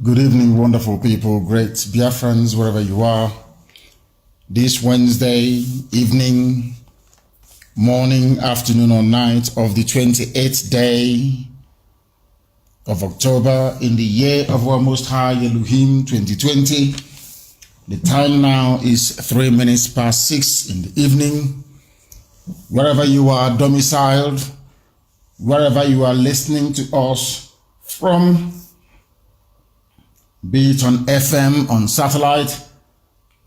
Good evening, wonderful people, great Biafrans, wherever you are. This Wednesday evening, morning, afternoon, or night of the 28th day of October in the year of our Most High Elohim 2020. The time now is 3 minutes past 6 in the evening. Wherever you are domiciled, wherever you are listening to us from, be it on FM, on satellite,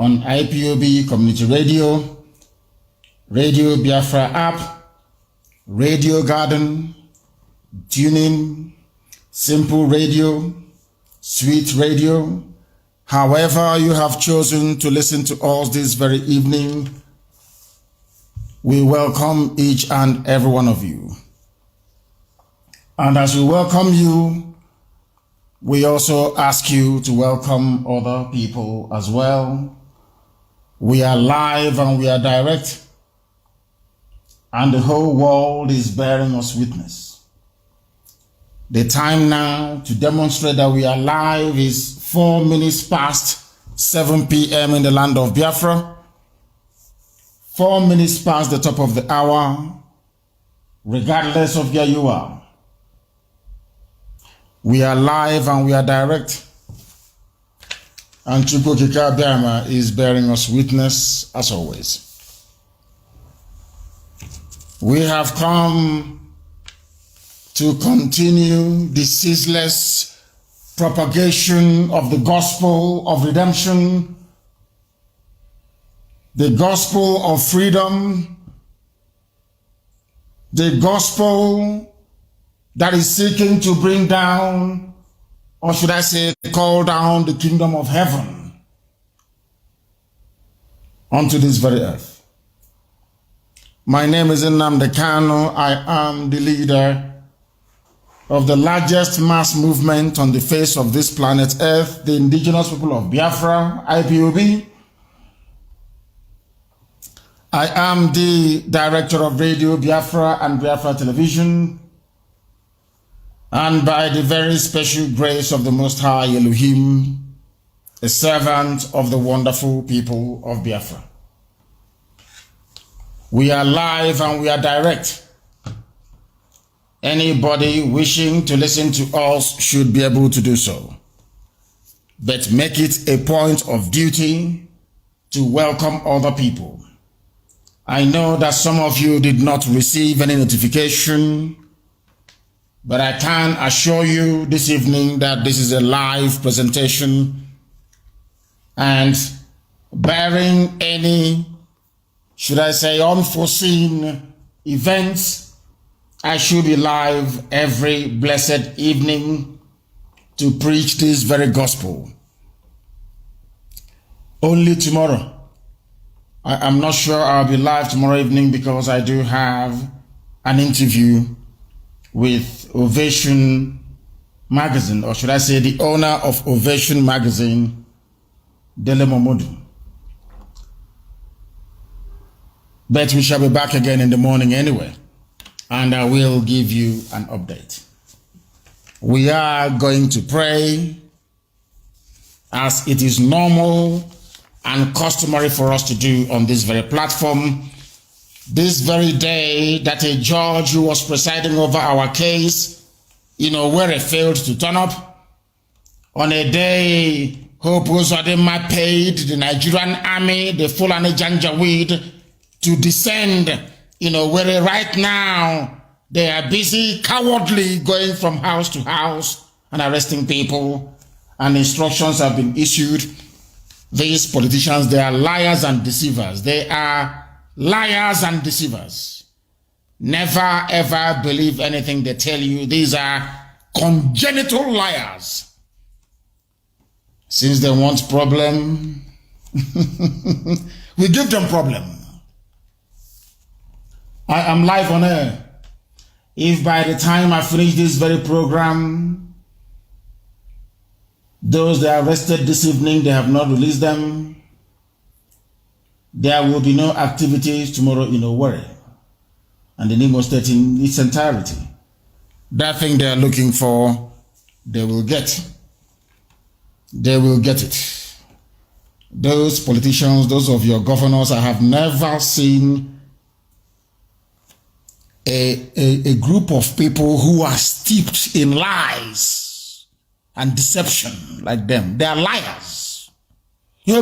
on IPOB community radio, Radio Biafra app, Radio Garden, Tuning, Simple Radio, Sweet Radio. However you have chosen to listen to us this very evening, we welcome each and every one of you. And as we welcome you, we also ask you to welcome other people as well. We are live and we are direct, and the whole world is bearing us witness. The time now to demonstrate that we are live is 4 minutes past 7 p.m. in the land of Biafra. 4 minutes past the top of the hour, regardless of where you are. We are live and we are direct, and Chukwukika Biama is bearing us witness as always. We have come to continue the ceaseless propagation of the gospel of redemption, the gospel of freedom, the gospel that is seeking to bring down, or should I say, call down the kingdom of heaven onto this very earth. My name is Nnamdi Kanu. I am the leader of the largest mass movement on the face of this planet Earth, the indigenous people of Biafra, IPOB. I am the director of Radio Biafra and Biafra Television. And by the very special grace of the Most High Elohim, a servant of the wonderful people of Biafra. We are live and we are direct. Anybody wishing to listen to us should be able to do so. But make it a point of duty to welcome other people. I know that some of you did not receive any notification, but I can assure you this evening that this is a live presentation, and barring any, should I say, unforeseen events, I should be live every blessed evening to preach this very gospel. Only tomorrow. I'm not sure I'll be live tomorrow evening because I do have an interview with Ovation Magazine, or should I say the owner of Ovation Magazine, Dele Momodu. But we shall be back again in the morning anyway, and I will give you an update. We are going to pray as it is normal and customary for us to do on this very platform. This very day that a judge who was presiding over our case, where he failed to turn up, on a day Hope Uzodinma paid the Nigerian army, the Fulani Janjaweed, to descend, where right now they are busy cowardly going from house to house and arresting people, and instructions have been issued. These politicians, they are liars and deceivers. They are liars and deceivers. Never ever believe anything they tell you. These are congenital liars. Since they want problem, we give them problem. I am live on air. If by the time I finish this very program, those that are arrested this evening, they have not released them, there will be no activities tomorrow in Owerri and the Imo State in its entirety. That thing they are looking for, they will get. they will get it. Those politicians, those of your governors, I have never seen a group of people who are steeped in lies and deception like them. They are liars. Do you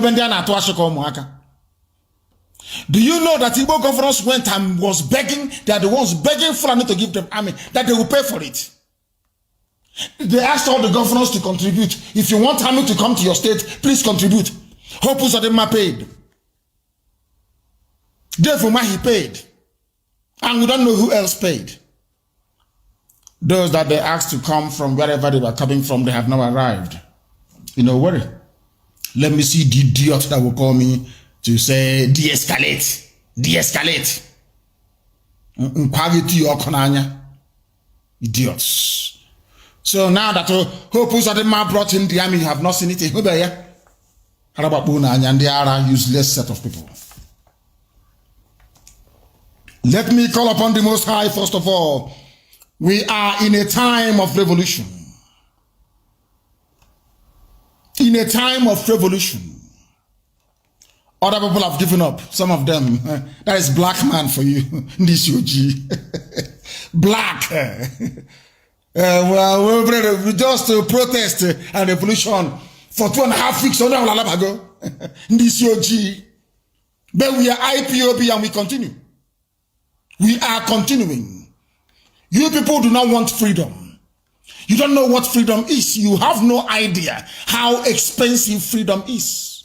know that Igbo governors went and was begging, they are the ones begging Fulani to give them army, that they will pay for it. They asked all the governors to contribute. If you want army to come to your state, please contribute. Hope Uzodinma paid. Dave Umahi paid. And we don't know who else paid. Those that they asked to come from wherever they were coming from, they have now arrived. You know what? Let me see the idiot that will call me to say, de-escalate. De-escalate. Idiots. So now that Hope Uzodinma brought in the army, you have not seen it. And they are a useless set of people. Let me call upon the Most High first of all. We are in a time of revolution. In a time of revolution. Other people have given up. Some of them. That is black man for you. This UG. Black. Well, just to protest and revolution for 2.5 weeks. This UG. But we are IPOB and we continue. We are continuing. You people do not want freedom. You don't know what freedom is. You have no idea how expensive freedom is.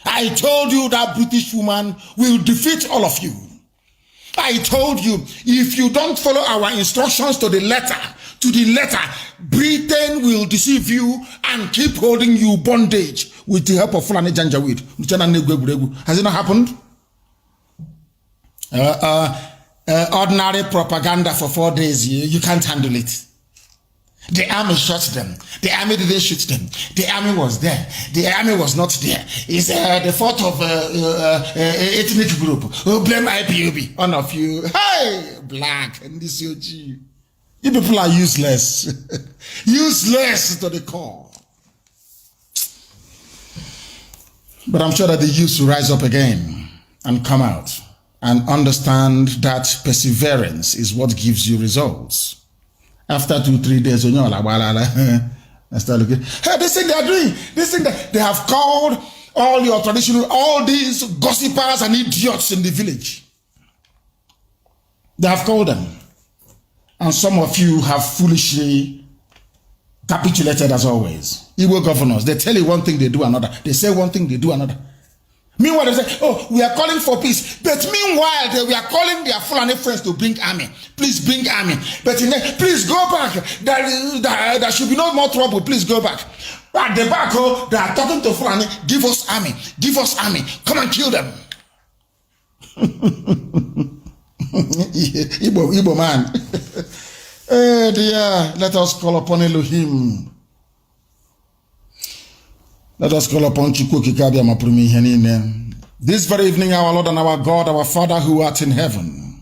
I told you that British woman will defeat all of you. I told you, if you don't follow our instructions to the letter, Britain will deceive you and keep holding you bondage with the help of Fulani Janjaweed. Has it not happened? Ordinary propaganda for 4 days, you can't handle it. The army shot them. The army didn't shoot them. The army was there. The army was not there. It's the fault of ethnic group who blame IPOB. One of you, hey, black and this UG. You people are useless. Useless to the core. But I'm sure that the youth will rise up again and come out and understand that perseverance is what gives you results. After 2-3 days, I start looking. Hey, this thing they are doing, this thing they have called all your traditional, all these gossipers and idiots in the village. They have called them. And some of you have foolishly capitulated as always. Igbo governors, they tell you one thing, they do another. They say one thing, they do another. Meanwhile, they say, oh, we are calling for peace. But meanwhile, they were calling their Fulani friends to bring army. Please bring army. But please go back. There should be no more trouble. Please go back. At the back, oh, they are talking to Fulani. Give us army. Give us army. Come and kill them. Igbo man. Dear, let us call upon Elohim. Let us call upon Chukwukikabia Maprumi Henine. This very evening, our Lord and our God, our Father who art in heaven,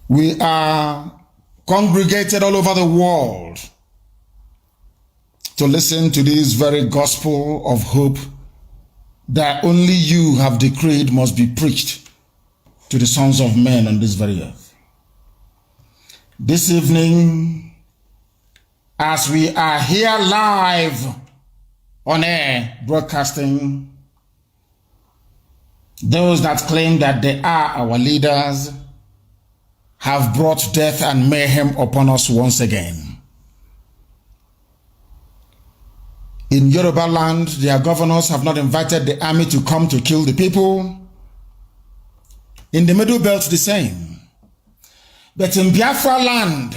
we are congregated all over the world to listen to this very gospel of hope that only you have decreed must be preached to the sons of men on this very earth. This evening, as we are here live on air broadcasting, those that claim that they are our leaders have brought death and mayhem upon us once again. In Yoruba land, their governors have not invited the army to come to kill the people. In the Middle Belt, the same. But in Biafra land,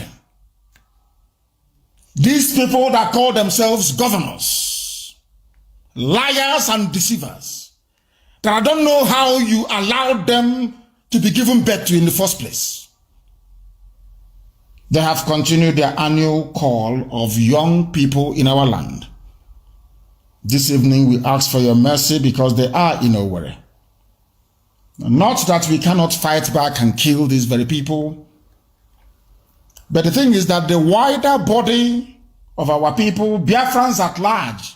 these people that call themselves governors, liars and deceivers, that I don't know how you allowed them to be given birth to in the first place. They have continued their annual call of young people in our land. This evening we ask for your mercy because they are in a worry. Not that we cannot fight back and kill these very people, but the thing is that the wider body of our people, Biafrans at large,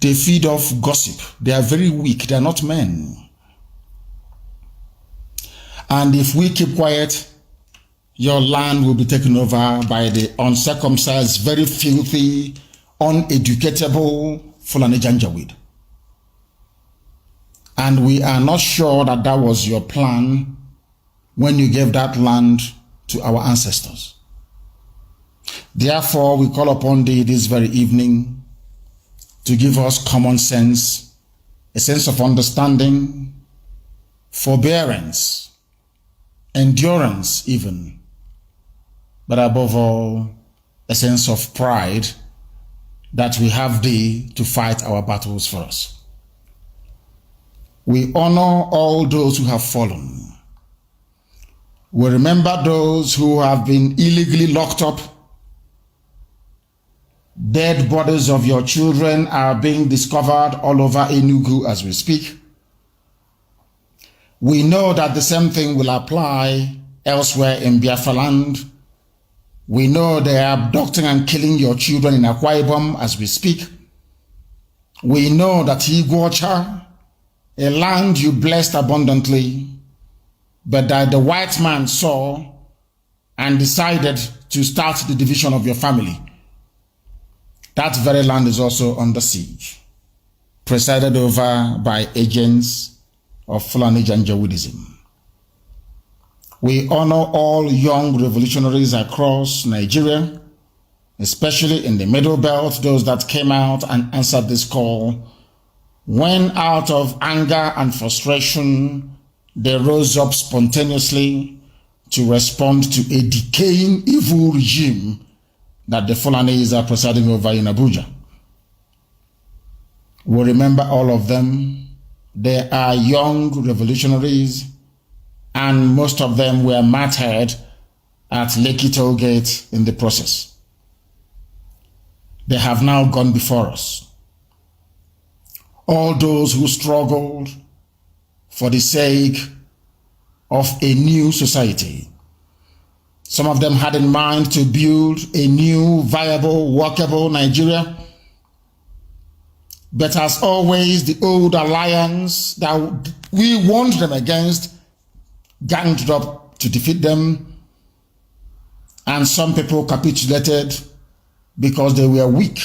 they feed off gossip. They are very weak. They are not men. And if we keep quiet, your land will be taken over by the uncircumcised, very filthy, uneducatable Fulani Janjaweed. And we are not sure that that was your plan when you gave that land to our ancestors. Therefore, we call upon thee this very evening to give us common sense, a sense of understanding, forbearance, endurance even, but above all, a sense of pride that we have thee to fight our battles for us. We honor all those who have fallen. We remember those who have been illegally locked up. Dead bodies of your children are being discovered all over Enugu as we speak. We know that the same thing will apply elsewhere in Biafra land. We know they are abducting and killing your children in Akwa Ibom as we speak. We know that Iguacha, a land you blessed abundantly, but that the white man saw and decided to start the division of your family. That very land is also under siege, presided over by agents of Fulani Janjaweedism. We honor all young revolutionaries across Nigeria, especially in the Middle Belt, those that came out and answered this call, when out of anger and frustration, they rose up spontaneously to respond to a decaying evil regime that the Fulanis are presiding over in Abuja. We remember all of them. They are young revolutionaries, and most of them were martyred at Lekki Toll Gate in the process. They have now gone before us. All those who struggled for the sake of a new society. Some of them had in mind to build a new, viable, workable Nigeria. But as always, the old alliance that we warned them against ganged up to defeat them. And some people capitulated because they were weak.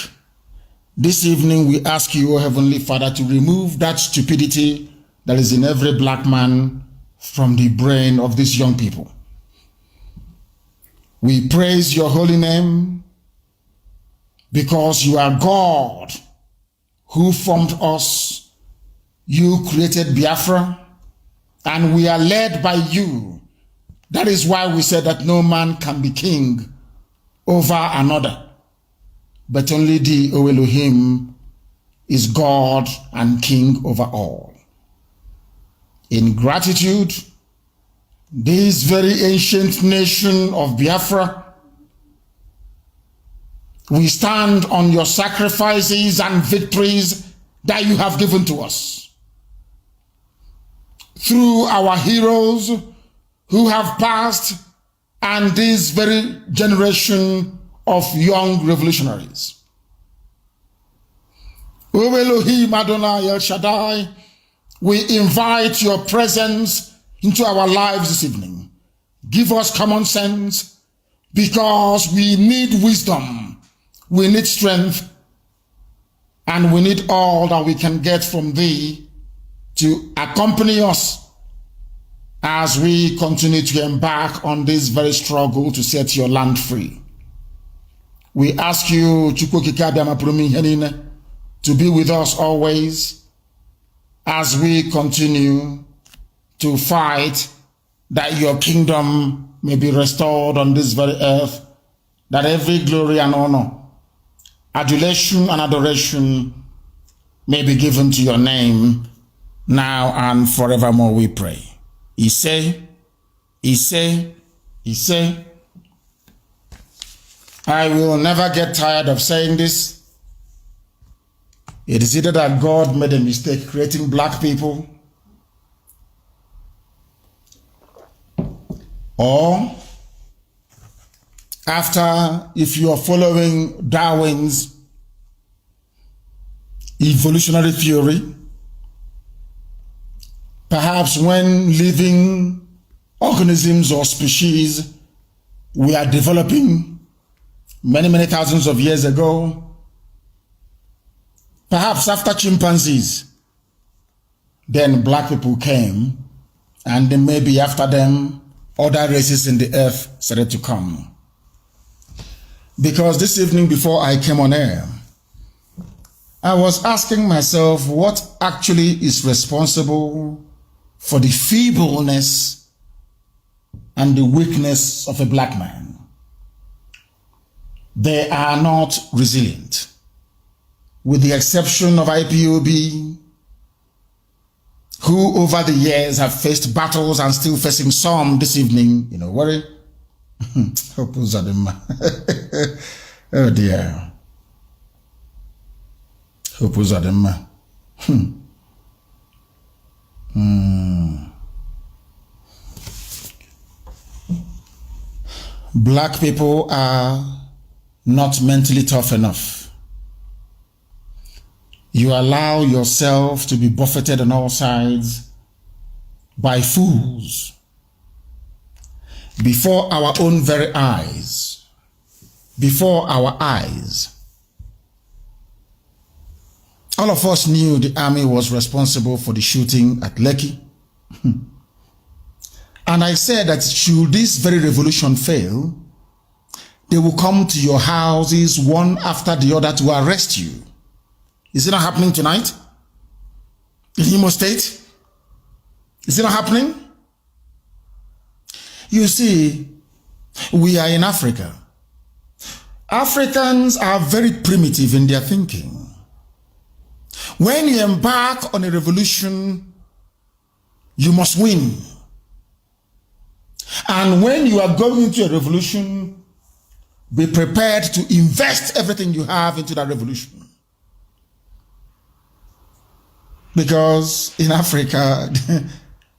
This evening we ask you, O Heavenly Father, to remove that stupidity that is in every black man from the brain of these young people. We praise your holy name because you are God who formed us. You created Biafra and we are led by you. That is why we said that no man can be king over another, but only thee, O Elohim, is God and king over all. In gratitude, this very ancient nation of Biafra, we stand on your sacrifices and victories that you have given to us. Through our heroes who have passed and this very generation of young revolutionaries. O Elohim Adonai El Shaddai, we invite your presence into our lives this evening. Give us common sense because we need wisdom, we need strength, and we need all that we can get from thee to accompany us as we continue to embark on this very struggle to set your land free. We ask you, to be with us always as we continue to fight that your kingdom may be restored on this very earth, that every glory and honor, adulation and adoration may be given to your name now and forevermore, we pray. He say, I will never get tired of saying this. It is either that God made a mistake creating black people, or after, if you are following Darwin's evolutionary theory, perhaps when living organisms or species were developing many thousands of years ago, perhaps after chimpanzees, then black people came, and then maybe after them, other races in the earth started to come. Because this evening before I came on air, I was asking myself what actually is responsible for the feebleness and the weakness of a black man. They are not resilient. With the exception of IPOB, who over the years have faced battles and still facing some this evening, worry. Oh dear. Black people are not mentally tough enough. You allow yourself to be buffeted on all sides by fools before our own very eyes. Before our eyes. All of us knew the army was responsible for the shooting at Lekki. And I said that should this very revolution fail, they will come to your houses one after the other to arrest you. Is it not happening tonight? In Imo State? Is it not happening? You see, we are in Africa. Africans are very primitive in their thinking. When you embark on a revolution, you must win. And when you are going into a revolution, be prepared to invest everything you have into that revolution. Because in Africa,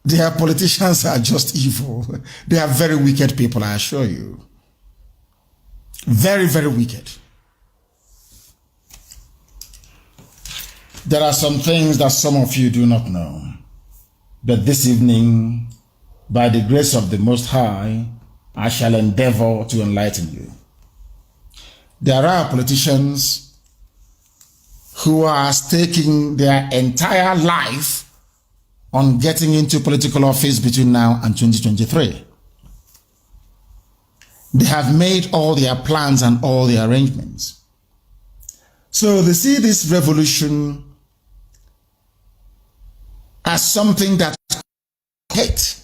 their politicians are just evil. They are very wicked people, I assure you. Very, very wicked. There are some things that some of you do not know. But this evening, by the grace of the Most High, I shall endeavor to enlighten you. There are politicians who are staking their entire life on getting into political office between now and 2023. They have made all their plans and all their arrangements. So they see this revolution as something that hate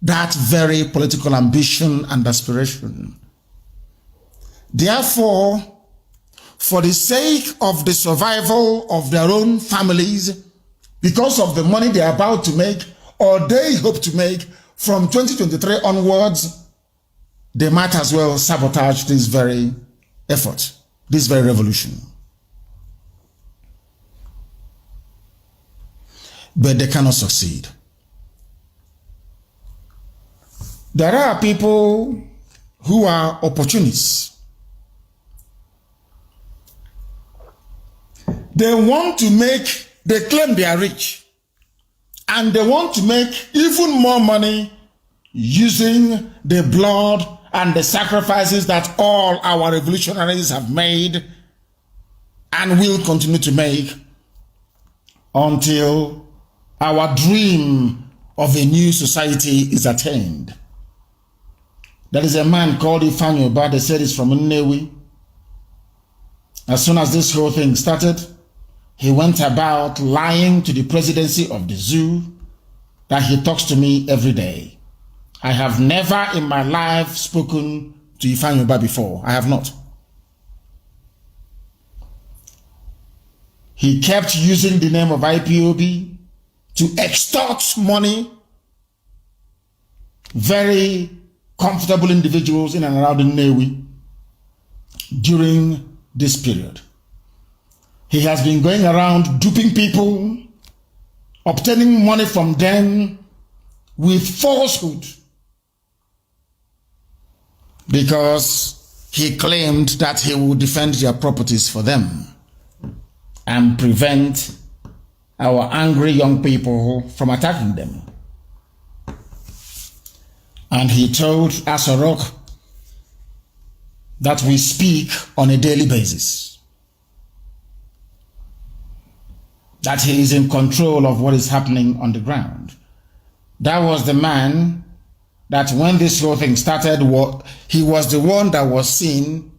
that very political ambition and aspiration. Therefore, for the sake of the survival of their own families, because of the money they are about to make, or they hope to make from 2023 onwards, they might as well sabotage this very effort, this very revolution. But they cannot succeed. There are people who are opportunists. They claim they are rich, and they want to make even more money using the blood and the sacrifices that all our revolutionaries have made and will continue to make until our dream of a new society is attained. There is a man called Ifeanyi Ubah, they said he's from Nnewi. As soon as this whole thing started, he went about lying to the presidency of the zoo that he talks to me every day. I have never in my life spoken to Ifeanyi Ubah before. I have not. He kept using the name of IPOB to extort money. Very comfortable individuals in and around Nnewi during this period. He has been going around duping people, obtaining money from them with falsehood. Because he claimed that he would defend their properties for them and prevent our angry young people from attacking them. And he told Asorok that we speak on a daily basis, that he is in control of what is happening on the ground. That was the man that when this whole thing started, he was the one that was seen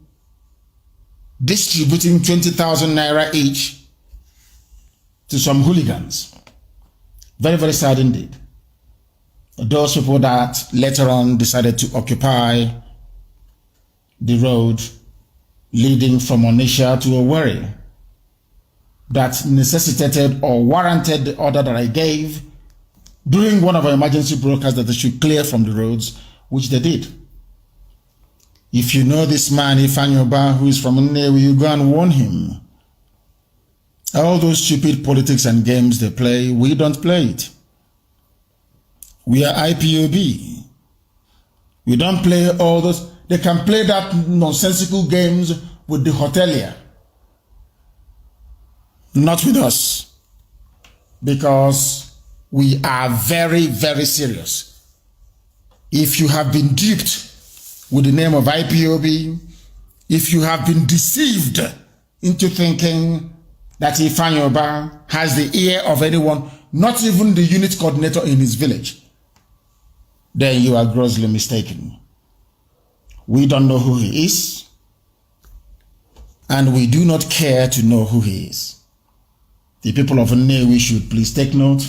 distributing 20,000 naira each to some hooligans. Very, very sad indeed. Those people that later on decided to occupy the road leading from Onitsha to Owerri, that necessitated or warranted the order that I gave during one of our emergency broadcasts that they should clear from the roads, which they did. If you know this man, Ifanyoba, who is from Nnewi, you go and warn him. All those stupid politics and games they play, we don't play it. We are IPOB. We don't play all those. They can play that nonsensical games with the hotelier. Not with us. Because we are very, very serious. If you have been duped with the name of IPOB, if you have been deceived into thinking that Ifanyoba has the ear of anyone, not even the unit coordinator in his village, then you are grossly mistaken. We don't know who he is, and we do not care to know who he is. The people of Nnewi should please take note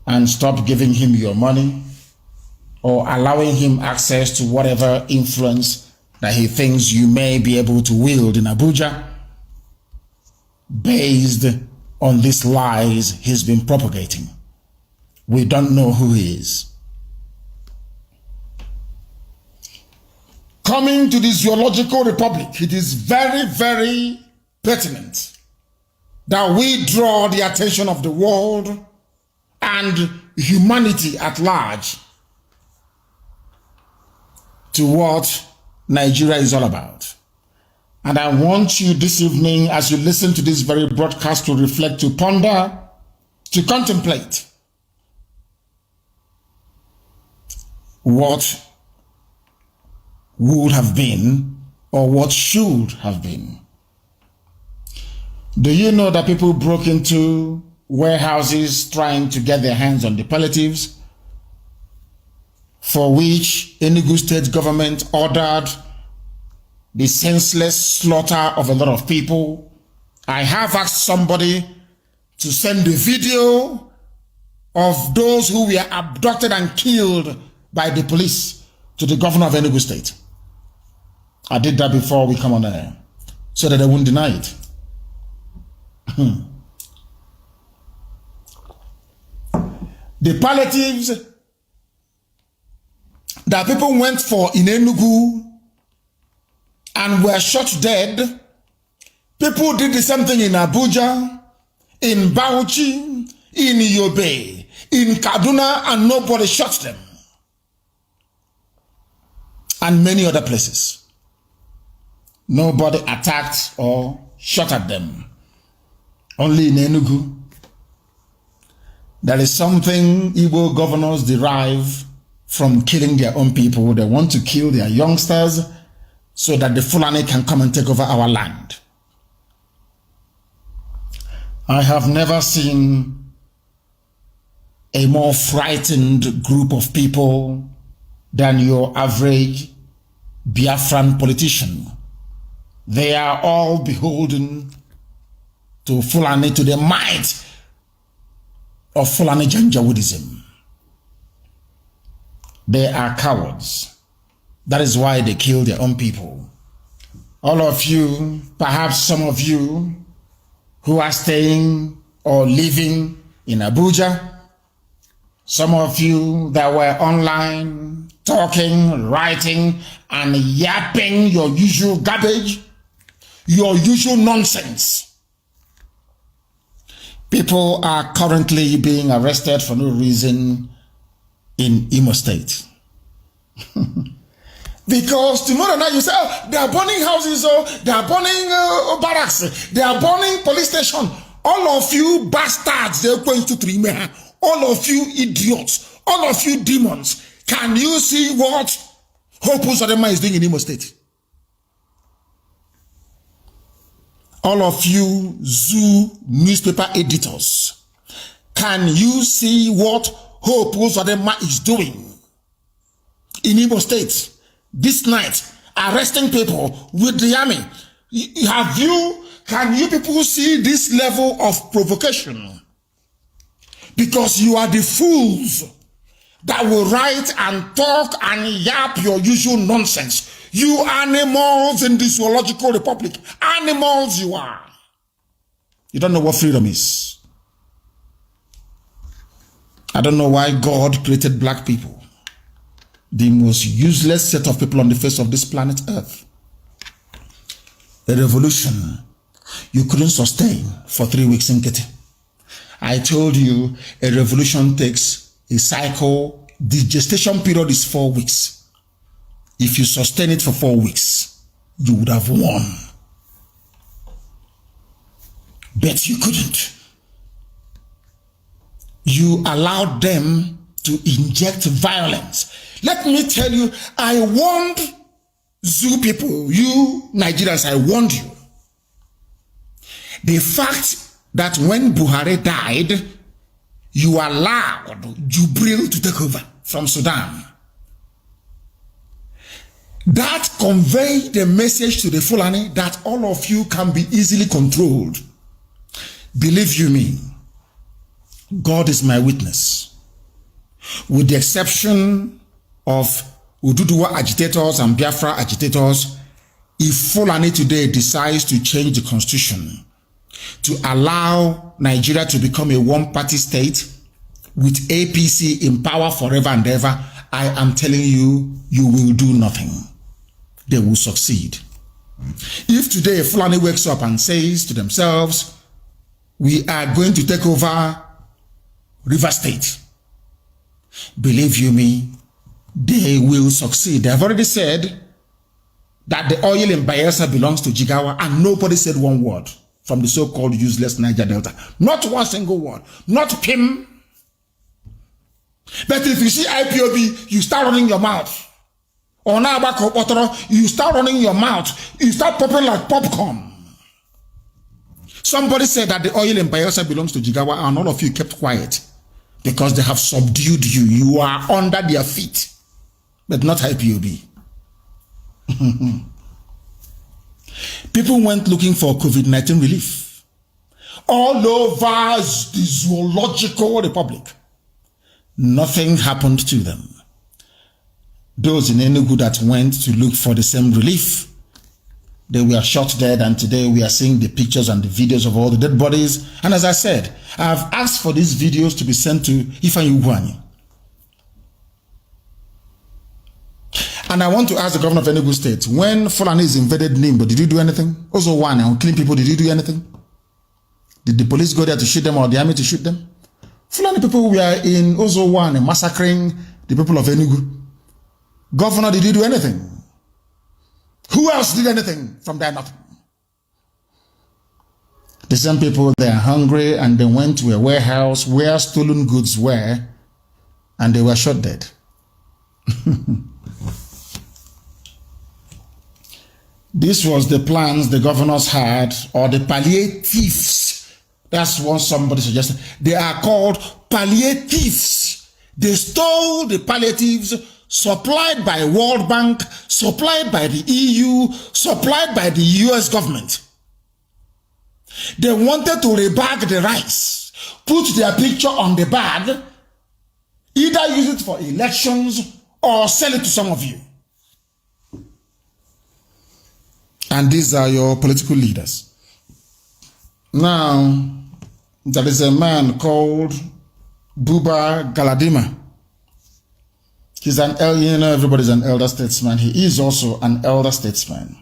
and stop giving him your money or allowing him access to whatever influence that he thinks you may be able to wield in Abuja based on these lies he's been propagating. We don't know who he is. Coming to the zoological republic, it is very, very pertinent that we draw the attention of the world and humanity at large to what Nigeria is all about. And I want you this evening, as you listen to this very broadcast, to reflect, to ponder, to contemplate what would have been or what should have been. Do you know that people broke into warehouses trying to get their hands on the palliatives for which Enugu state government ordered the senseless slaughter of a lot of people? I have asked somebody to send the video of those who were abducted and killed by the police to the governor of Enugu state. I did that before we come on air, so that they wouldn't deny it. The palliatives that people went for in Enugu and were shot dead, people did the same thing in Abuja, in Bauchi, in Yobe, in Kaduna, and nobody shot them. And many other places. Nobody attacked or shot at them. Only in Enugu. There is something Igbo governors derive from killing their own people. They want to kill their youngsters so that the Fulani can come and take over our land. I have never seen a more frightened group of people than your average Biafran politician. They are all beholden to Fulani, to the might of Fulani Janjaweedism. They are cowards. That is why they kill their own people. All of you, perhaps some of you who are staying or living in Abuja, some of you that were online talking, writing, and yapping your usual garbage, your usual nonsense. People are currently being arrested for no reason in Imo State. Because tomorrow night you say, oh, they are burning houses, oh, they are burning barracks, they are burning police station. All of you bastards, they're going to Trimea. All of you idiots, all of you demons. Can you see what Hope Uzodinma is doing in Imo State? All of you zoo newspaper editors, can you see what Hope Uzodinma is doing in Imo State this night, arresting people with the army? Can you people see this level of provocation? Because you are the fools that will write and talk and yap your usual nonsense. You animals in the zoological republic. Animals you are. You don't know what freedom is. I don't know why God created black people, the most useless set of people on the face of this planet Earth. A revolution you couldn't sustain for 3 weeks in Kete. I told you a revolution takes a cycle. The gestation period is 4 weeks. If you sustain it for 4 weeks, you would have won. But you couldn't. You allowed them to inject violence. Let me tell you, I warned zoo people, you Nigerians, I warned you. The fact that when Buhari died, you allowed Jubril to take over from Sudan. That conveyed the message to the Fulani that all of you can be easily controlled. Believe you me, God is my witness. With the exception of Ududuwa agitators and Biafra agitators, if Fulani today decides to change the constitution to allow Nigeria to become a one-party state with APC in power forever and ever, I am telling you, you will do nothing. They will succeed. If today a Fulani wakes up and says to themselves, we are going to take over River State, believe you me, they will succeed. They have already said that the oil in Bayelsa belongs to Jigawa, and nobody said one word from the so-called useless Niger Delta. Not one single word. Not PIM. But if you see IPOB, you start running your mouth. Or now you start running your mouth. You start popping like popcorn. Somebody said that the oil in Bayelsa belongs to Jigawa, and all of you kept quiet because they have subdued you. You are under their feet, but not IPOB. People went looking for COVID-19 relief all over the zoological republic. Nothing happened to them. Those in Enugu that went to look for the same relief, they were shot dead, and today we are seeing the pictures and the videos of all the dead bodies. And as I said, I have asked for these videos to be sent to Ifeanyi Ugwuanyi. And I want to ask the governor of Enugu State, when Fulanis invaded Nimbo, did you do anything? Also one, and clean people, did you do anything? Did the police go there to shoot them or the army to shoot them? Fulani people were in Ozo 1 and massacring the people of Enugu. Governor, did you do anything? Who else did anything from there? Nothing. The same people, they are hungry and they went to a warehouse where stolen goods were, and they were shot dead. This was the plans the governors had, or the palliatives. That's what somebody suggested. They are called palliatives. They stole the palliatives supplied by World Bank, supplied by the EU, supplied by the US government. They wanted to rebag the rice, put their picture on the bag, either use it for elections or sell it to some of you. And these are your political leaders. Now, there is a man called Buba Galadima. He's an elder, everybody's an elder statesman. He is also an elder statesman.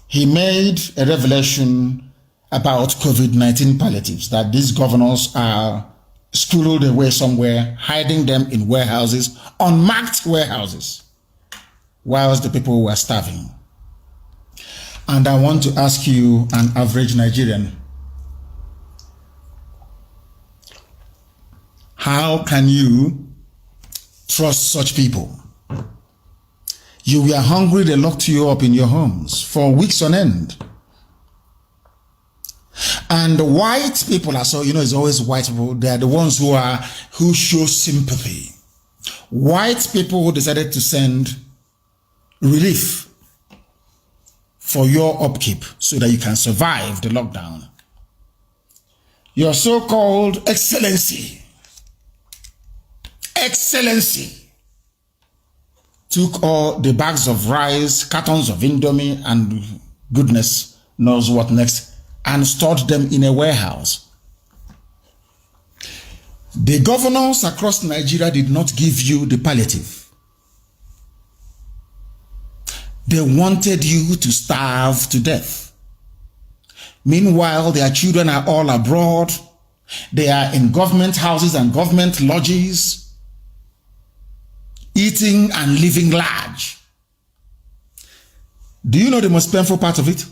He made a revelation about COVID-19 palliatives, that these governors are squirreled away somewhere, hiding them in warehouses, unmarked warehouses. whilst the people were starving. And I want to ask you, an average Nigerian, how can you trust such people? You were hungry, they locked you up in your homes for weeks on end. And white people are so, it's always white people, they are the ones who show sympathy. White people who decided to send relief for your upkeep so that you can survive the lockdown. Your so-called excellency took all the bags of rice, cartons of Indomie, and goodness knows what next, and stored them in a warehouse. The governors across Nigeria did not give you the palliative. They wanted you to starve to death. Meanwhile, their children are all abroad. They are in government houses and government lodges, eating and living large. Do you know the most painful part of it?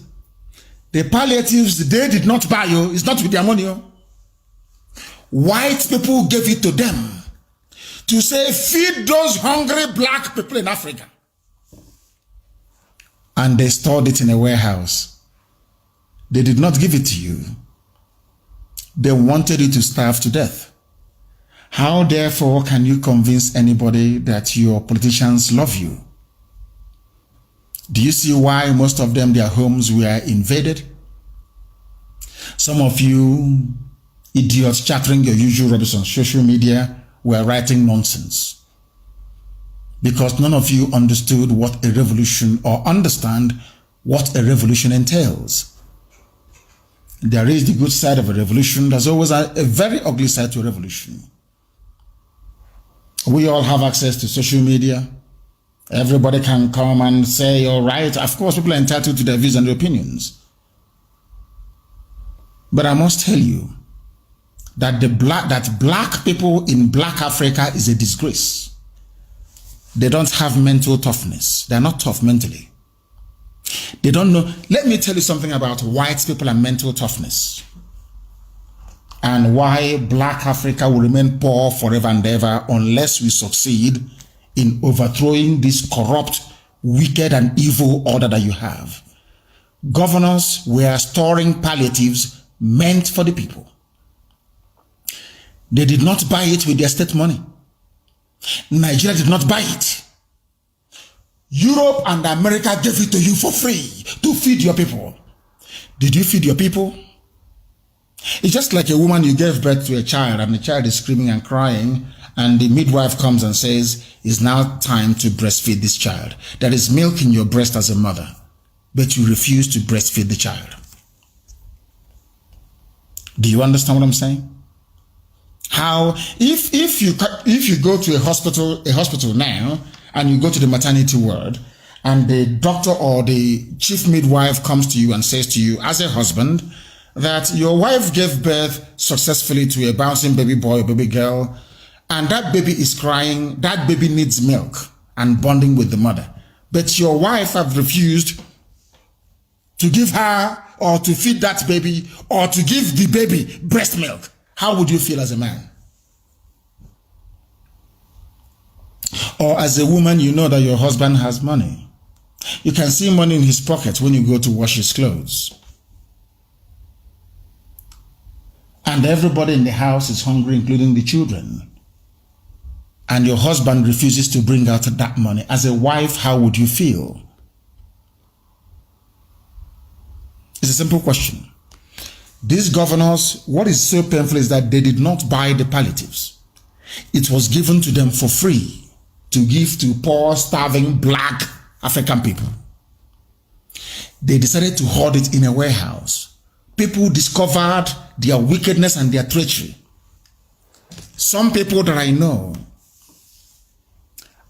The palliatives they did not buy you. It's not with their money. White people gave it to them to say, feed those hungry black people in Africa. And they stored it in a warehouse. They did not give it to you. They wanted you to starve to death. How therefore can you convince anybody that your politicians love you? Do you see why most of them, their homes were invaded? Some of you idiots chattering your usual rubbish on social media were writing nonsense. Because none of you understood what a revolution or understand what a revolution entails. There is the good side of a revolution. There's always a very ugly side to a revolution. We all have access to social media. Everybody can come and say, all right. Of course, people are entitled to their views and their opinions. But I must tell you that black people in black Africa is a disgrace. They don't have mental toughness. They're not tough mentally. They don't know. Let me tell you something about white people and mental toughness, and why black Africa will remain poor forever and ever unless we succeed in overthrowing this corrupt, wicked, and evil order that you have. Governors were storing palliatives meant for the people. They did not buy it with their state money. Nigeria did not buy it. Europe and America gave it to you for free to feed your people. Did you feed your people? It's just like a woman, you gave birth to a child and the child is screaming and crying, and the midwife comes and says, it's now time to breastfeed this child. There is milk in your breast as a mother, but you refuse to breastfeed the child. Do you understand what I'm saying? How, if you go to a hospital now, and you go to the maternity ward, and the doctor or the chief midwife comes to you and says to you as a husband that your wife gave birth successfully to a bouncing baby boy or baby girl, and that baby is crying, that baby needs milk and bonding with the mother, but your wife have refused to give her or to feed that baby or to give the baby breast milk, how would you feel as a man? Or as a woman, you know that your husband has money. You can see money in his pocket when you go to wash his clothes. And everybody in the house is hungry, including the children. And your husband refuses to bring out that money. As a wife, how would you feel? It's a simple question. These governors, what is so painful is that they did not buy the palliatives. It was given to them for free to give to poor, starving, black African people. They decided to hoard it in a warehouse. People discovered their wickedness and their treachery. Some people that I know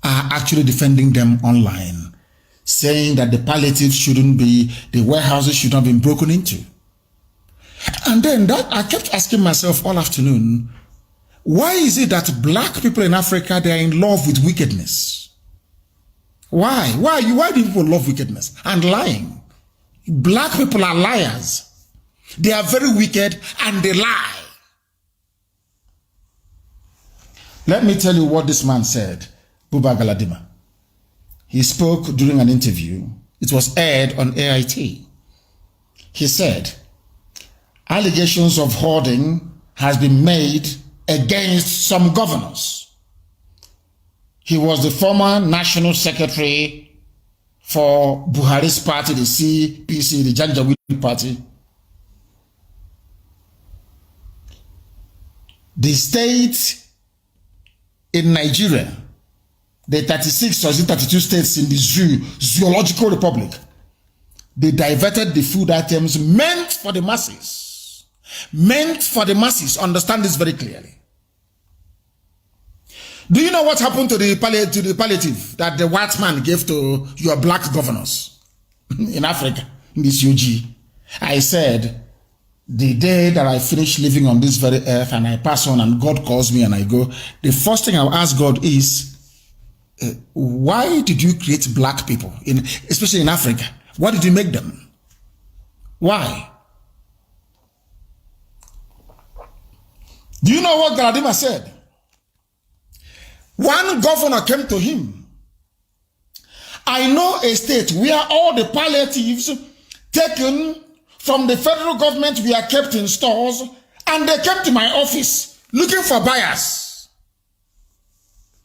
are actually defending them online, saying that the palliatives shouldn't be, the warehouses should not have been broken into. And then I kept asking myself all afternoon, why is it that black people in Africa, they are in love with wickedness? Why? Why do people love wickedness and lying? Black people are liars. They are very wicked and they lie. Let me tell you what this man said, Buba Galadima. He spoke during an interview. It was aired on AIT. He said, allegations of hoarding has been made against some governors. He was the former national secretary for Buhari's party, the CPC, the Janjaweed party. The state in Nigeria, the 36 or 32 states in the zoological republic, they diverted the food items meant for the masses. Meant for the masses. Understand this very clearly. Do you know what happened to the palliative that the white man gave to your black governors in Africa, in this UG? I said, the day that I finish living on this very earth and I pass on and God calls me and I go, the first thing I'll ask God is, why did you create black people, especially in Africa? Why did you make them? Why? Do you know what Galadima said? One governor came to him. I know a state where all the palliatives taken from the federal government were kept in stores, and they came to my office looking for buyers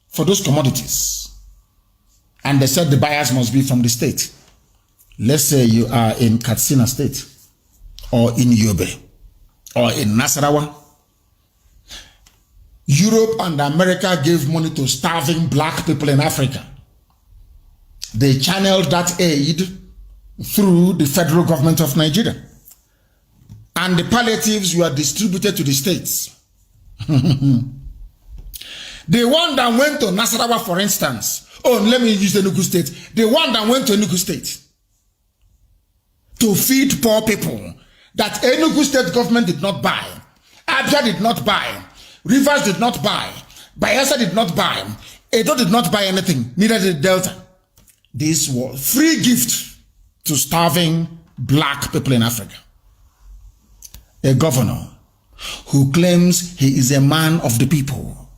for those commodities. And they said the buyers must be from the state. Let's say you are in Katsina State, or in Yobe, or in Nasarawa. Europe and America gave money to starving black people in Africa. They channeled that aid through the federal government of Nigeria. And the palliatives were distributed to the states. The one that went to Nasarawa, for instance, let me use Enugu State. The one that went to Enugu State to feed poor people that Enugu State government did not buy, Abia did not buy, Rivers did not buy, Bayelsa did not buy, Edo did not buy anything, neither did Delta. This was free gift to starving black people in Africa. A governor who claims he is a man of the people.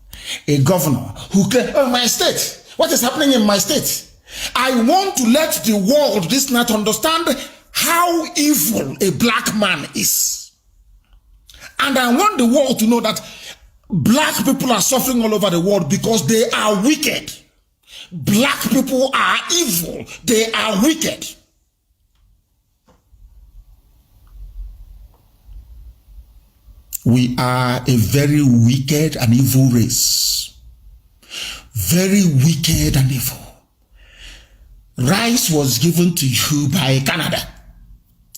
A governor who claims, oh, my state, what is happening in my state? I want to let the world this night understand how evil a black man is. And I want the world to know that black people are suffering all over the world because they are wicked. Black people are evil. They are wicked. We are a very wicked and evil race. Very wicked and evil. Rice was given to you by Canada.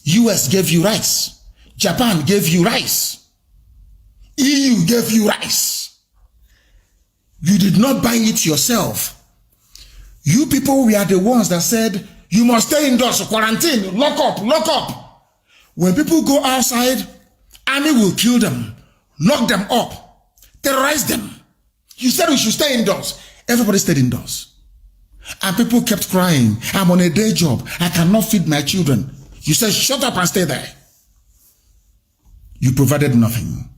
US gave you rice. Japan gave you rice. EU gave you rice. You did not buy it yourself. You people were the ones that said, you must stay indoors, quarantine, lock up. When people go outside, army will kill them, lock them up, terrorize them. You said we should stay indoors. Everybody stayed indoors. And people kept crying, I'm on a day job. I cannot feed my children. You said, shut up and stay there. You provided nothing.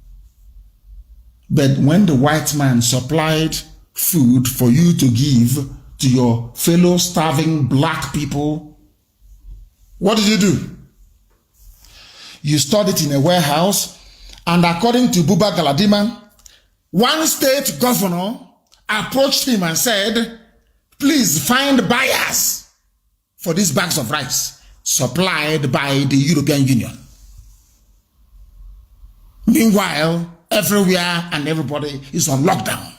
But when the white man supplied food for you to give to your fellow starving black people, what did you do? You stored it in a warehouse, and according to Buba Galadima, one state governor approached him and said, please find buyers for these bags of rice supplied by the European Union. Meanwhile, everywhere and everybody is on lockdown.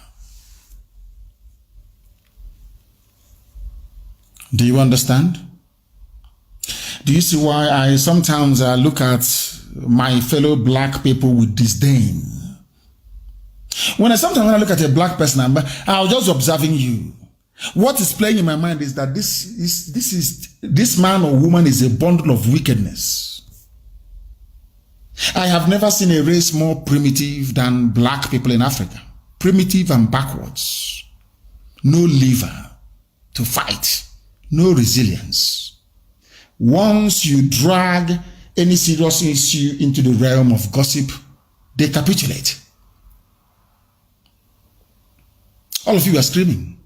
Do you understand? Do you see why I sometimes look at my fellow black people with disdain? Sometimes when I look at a black person, I'm just observing you. What is playing in my mind is that this man or woman is a bundle of wickedness. I have never seen a race more primitive than black people in Africa. Primitive and backwards. No liver to fight. no resilience. Once you drag any serious issue into the realm of gossip, they capitulate. All of you are screaming,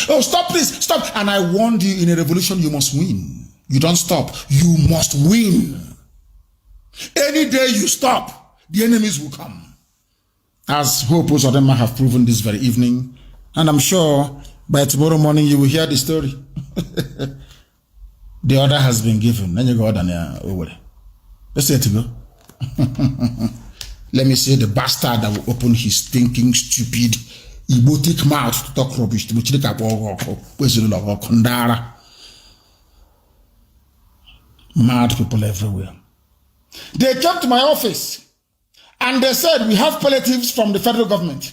oh, stop, please, stop. And I warned you, in a revolution, you must win. You don't stop, you must win. Any day you stop, the enemies will come. As Hope Uzodinma have proven this very evening, and I'm sure by tomorrow morning you will hear the story. The order has been given. Then you go over. Let's say to go. Let me say the bastard that will open his stinking, stupid, egotic mouth to talk rubbish to mad people everywhere. They came to my office and they said, we have palliatives from the federal government.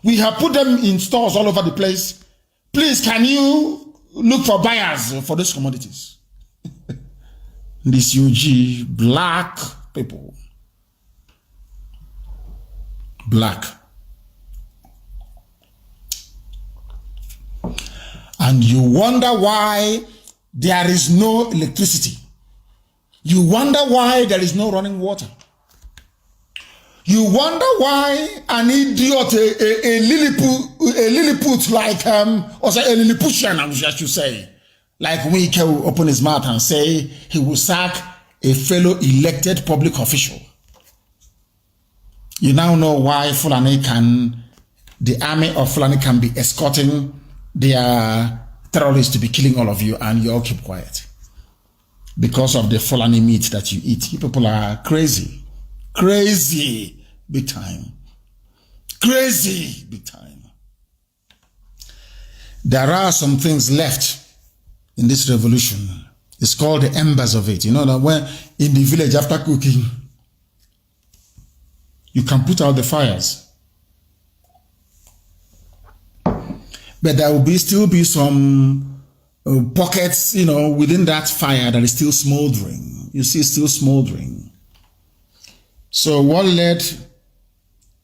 We have put them in stores all over the place. Please, can you look for buyers for these commodities? These UG black people. Black. And you wonder why there is no electricity. You wonder why there is no running water. You wonder why an idiot, a Lilliput like, or say a Lilliputian, I should say, like Wike will open his mouth and say he will sack a fellow elected public official. You now know why the army of Fulani can be escorting their terrorists to be killing all of you, and you all keep quiet. Because of the Fulani meat that you eat. You people are crazy. Crazy big time. Crazy big time. There are some things left in this revolution. It's called the embers of it. You know that when in the village after cooking, you can put out the fires. But there will still be some pockets, within that fire that is still smoldering. You see, still smoldering. So what led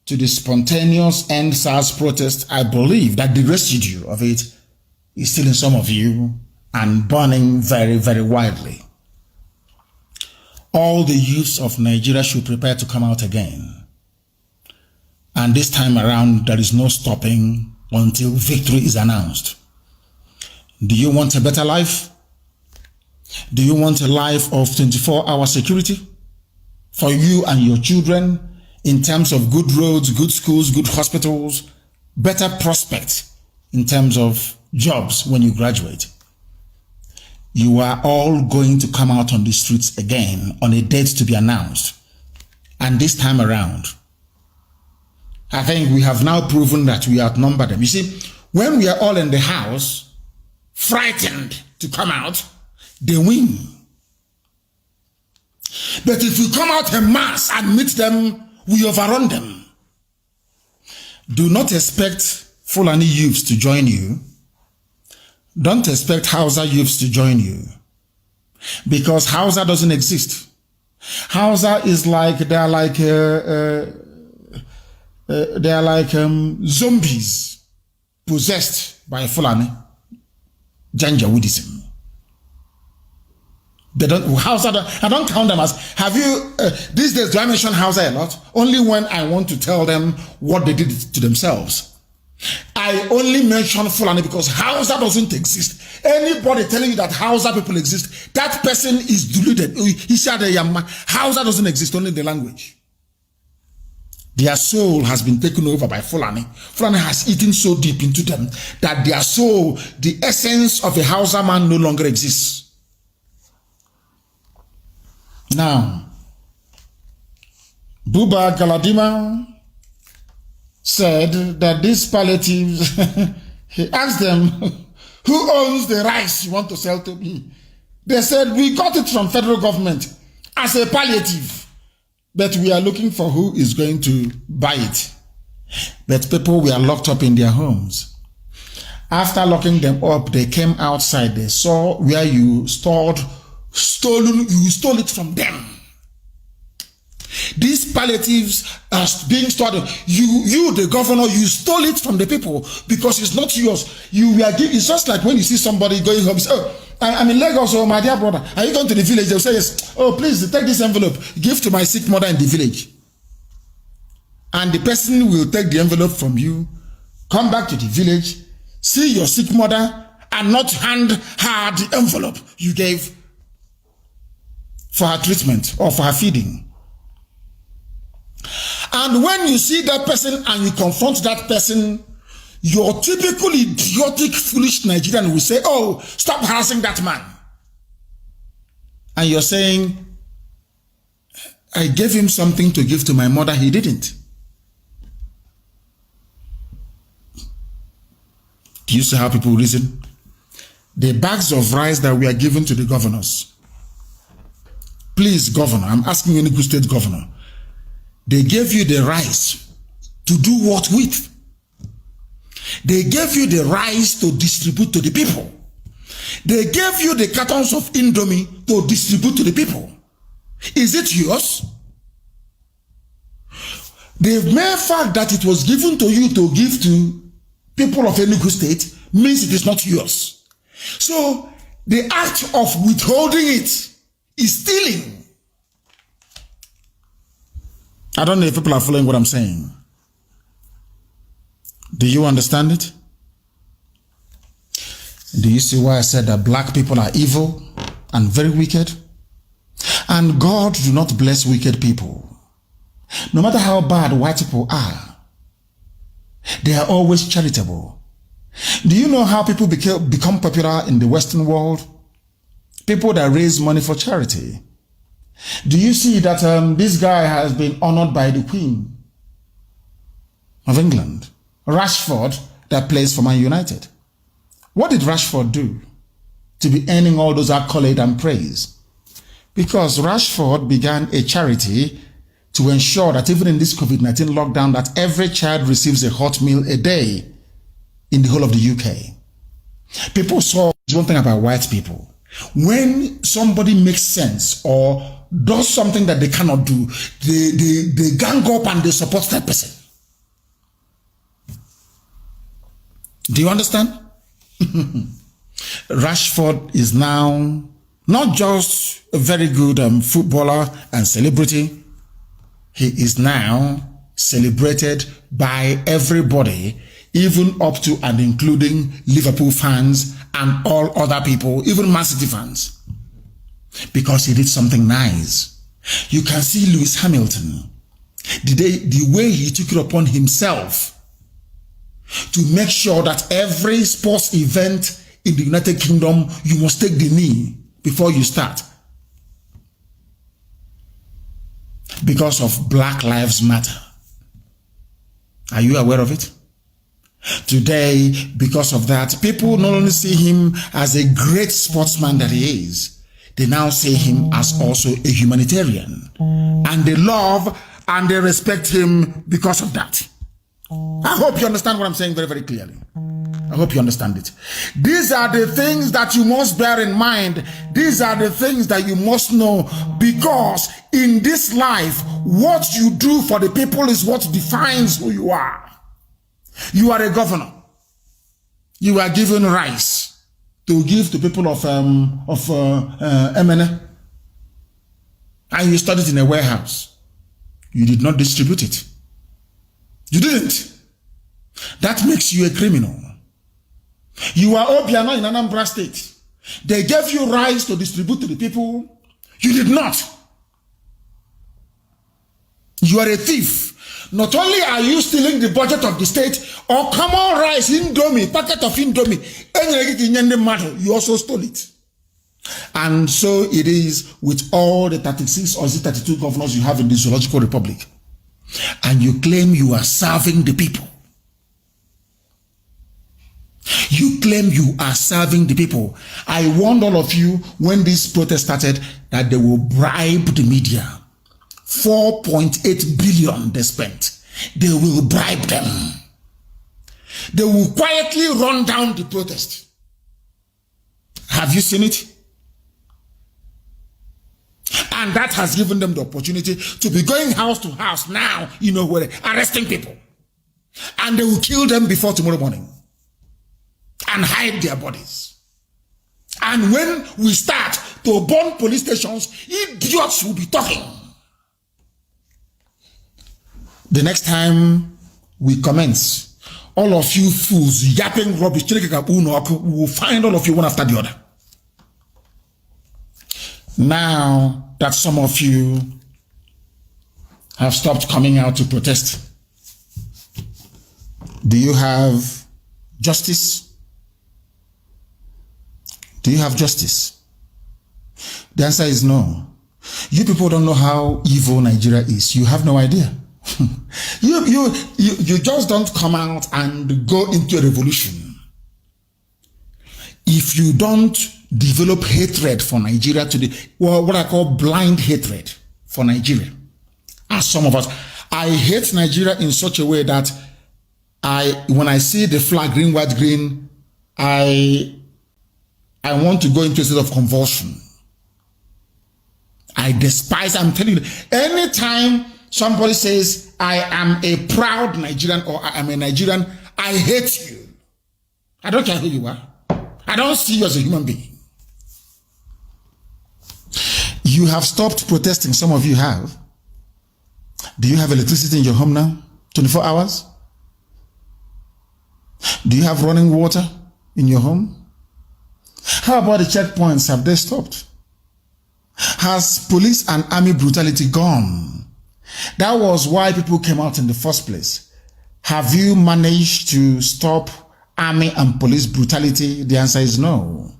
to the spontaneous end SARS protest, I believe that the residue of it is still in some of you and burning very, very widely. All the youths of Nigeria should prepare to come out again. And this time around, there is no stopping until victory is announced. Do you want a better life? Do you want a life of 24-hour security for you and your children in terms of good roads, good schools, good hospitals, better prospects in terms of jobs when you graduate? You are all going to come out on the streets again on a date to be announced. And this time around, I think we have now proven that we outnumber them. You see, when we are all in the house, frightened to come out, they win. But if we come out en masse and meet them, we overrun them. Do not expect Fulani youths to join you. Don't expect Hausa youths to join you. Because Hausa doesn't exist. Hausa is like, they are like zombies possessed by Fulani. Janjaweedism. They don't, Hausa, I don't count them as, have you, these days, do I mention Hausa a lot? Only when I want to tell them what they did to themselves. I only mention Fulani because Hausa doesn't exist. Anybody telling you that Hausa people exist, that person is deluded. Hausa doesn't exist, only the language. Their soul has been taken over by Fulani. Fulani has eaten so deep into them that their soul, the essence of a Hausa man, no longer exists. Now, Buba Galadima said that these palliatives, he asked them, who owns the rice you want to sell to me? They said, we got it from federal government as a palliative, but we are looking for who is going to buy it. But people were locked up in their homes. After locking them up, they came outside. They saw where you stole it from them. These palliatives are being stored. You, the governor, you stole it from the people because it's not yours. It's just like when you see somebody going home. Say, oh, I'm in Lagos, oh my dear brother. Are you going to the village? They'll say yes. Oh, please take this envelope. Give to my sick mother in the village. And the person will take the envelope from you, come back to the village, see your sick mother, and not hand her the envelope you gave for her treatment or for her feeding. And when you see that person and you confront that person, your typical idiotic, foolish Nigerian will say, oh, stop harassing that man. And you're saying, I gave him something to give to my mother, he didn't. Do you see how people reason? The bags of rice that we are given to the governors. Please, governor, I'm asking any good state governor. They gave you the rice to do what with? They gave you the rice to distribute to the people. They gave you the cartons of Indomie to distribute to the people. Is it yours? The mere fact that it was given to you to give to people of Enugu State means it is not yours. So the act of withholding it is stealing. I don't know if people are following what I'm saying. Do you understand it? Do you see why I said that black people are evil and very wicked? And God do not bless wicked people. No matter how bad white people are, they are always charitable. Do you know how people become popular in the Western world? People that raise money for charity. Do you see that this guy has been honored by the Queen of England? Rashford, that plays for Man United. What did Rashford do to be earning all those accolades and praise? Because Rashford began a charity to ensure that even in this COVID-19 lockdown, that every child receives a hot meal a day in the whole of the UK. People saw one thing about white people. When somebody makes sense or does something that they cannot do, they gang up and they support that person. Do you understand? Rashford is now not just a very good footballer and celebrity. He is now celebrated by everybody, even up to and including Liverpool fans and all other people, even Man City fans, because he did something nice. You can see Lewis Hamilton, the way he took it upon himself to make sure that every sports event in the United Kingdom, you must take the knee before you start. Because of Black Lives Matter. Are you aware of it? Today, because of that, people not only see him as a great sportsman that he is, they now see him as also a humanitarian. And they love and they respect him because of that. I hope you understand what I'm saying very, very clearly. I hope you understand it. These are the things that you must bear in mind. These are the things that you must know, because in this life, what you do for the people is what defines who you are. You are a governor. You are given rice to give to people of MNA. And you stored it in a warehouse. You did not distribute it. You didn't. That makes you a criminal. You are Obiano in Anambra State. They gave you rice to distribute to the people. You did not. You are a thief. Not only are you stealing the budget of the state, or common rice, Indomie, packet of Indomie, you also stole it. And so it is with all the 36 or 32 governors you have in the Zoological Republic. And you claim you are serving the people. You claim you are serving the people. I warned all of you when this protest started that they will bribe the media. 4.8 billion they spent. They will bribe them. They will quietly run down the protest. Have you seen it? And that has given them the opportunity to be going house to house now, where arresting people. And they will kill them before tomorrow morning and hide their bodies. And when we start to burn police stations, idiots will be talking. The next time we commence, all of you fools yapping rubbish, we will find all of you one after the other. Now that some of you have stopped coming out to protest, do you have justice? Do you have justice? The answer is no. You people don't know how evil Nigeria is. You have no idea. You just don't come out and go into a revolution. If you don't develop hatred for Nigeria today, well, what I call blind hatred for Nigeria, as some of us, I hate Nigeria in such a way that when I see the flag green, white, green, I want to go into a state of convulsion. I despise, I'm telling you, anytime somebody says, I am a proud Nigerian or I am a Nigerian, I hate you. I don't care who you are. I don't see you as a human being. You have stopped protesting. Some of you have. Do you have electricity in your home now? 24 hours? Do you have running water in your home? How about the checkpoints? Have they stopped? Has police and army brutality gone? That was why people came out in the first place. Have you managed to stop army and police brutality? The answer is no.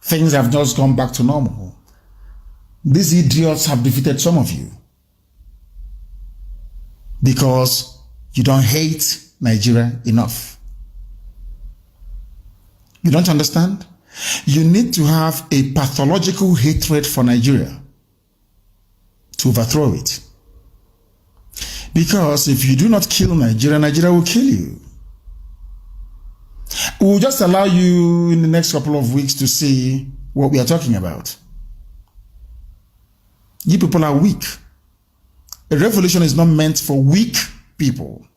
Things have just gone back to normal. These idiots have defeated some of you because you don't hate Nigeria enough. You don't understand? You need to have a pathological hatred for Nigeria to overthrow it. Because if you do not kill Nigeria, Nigeria will kill you. We'll just allow you in the next couple of weeks to see what we are talking about. You people are weak. A revolution is not meant for weak people.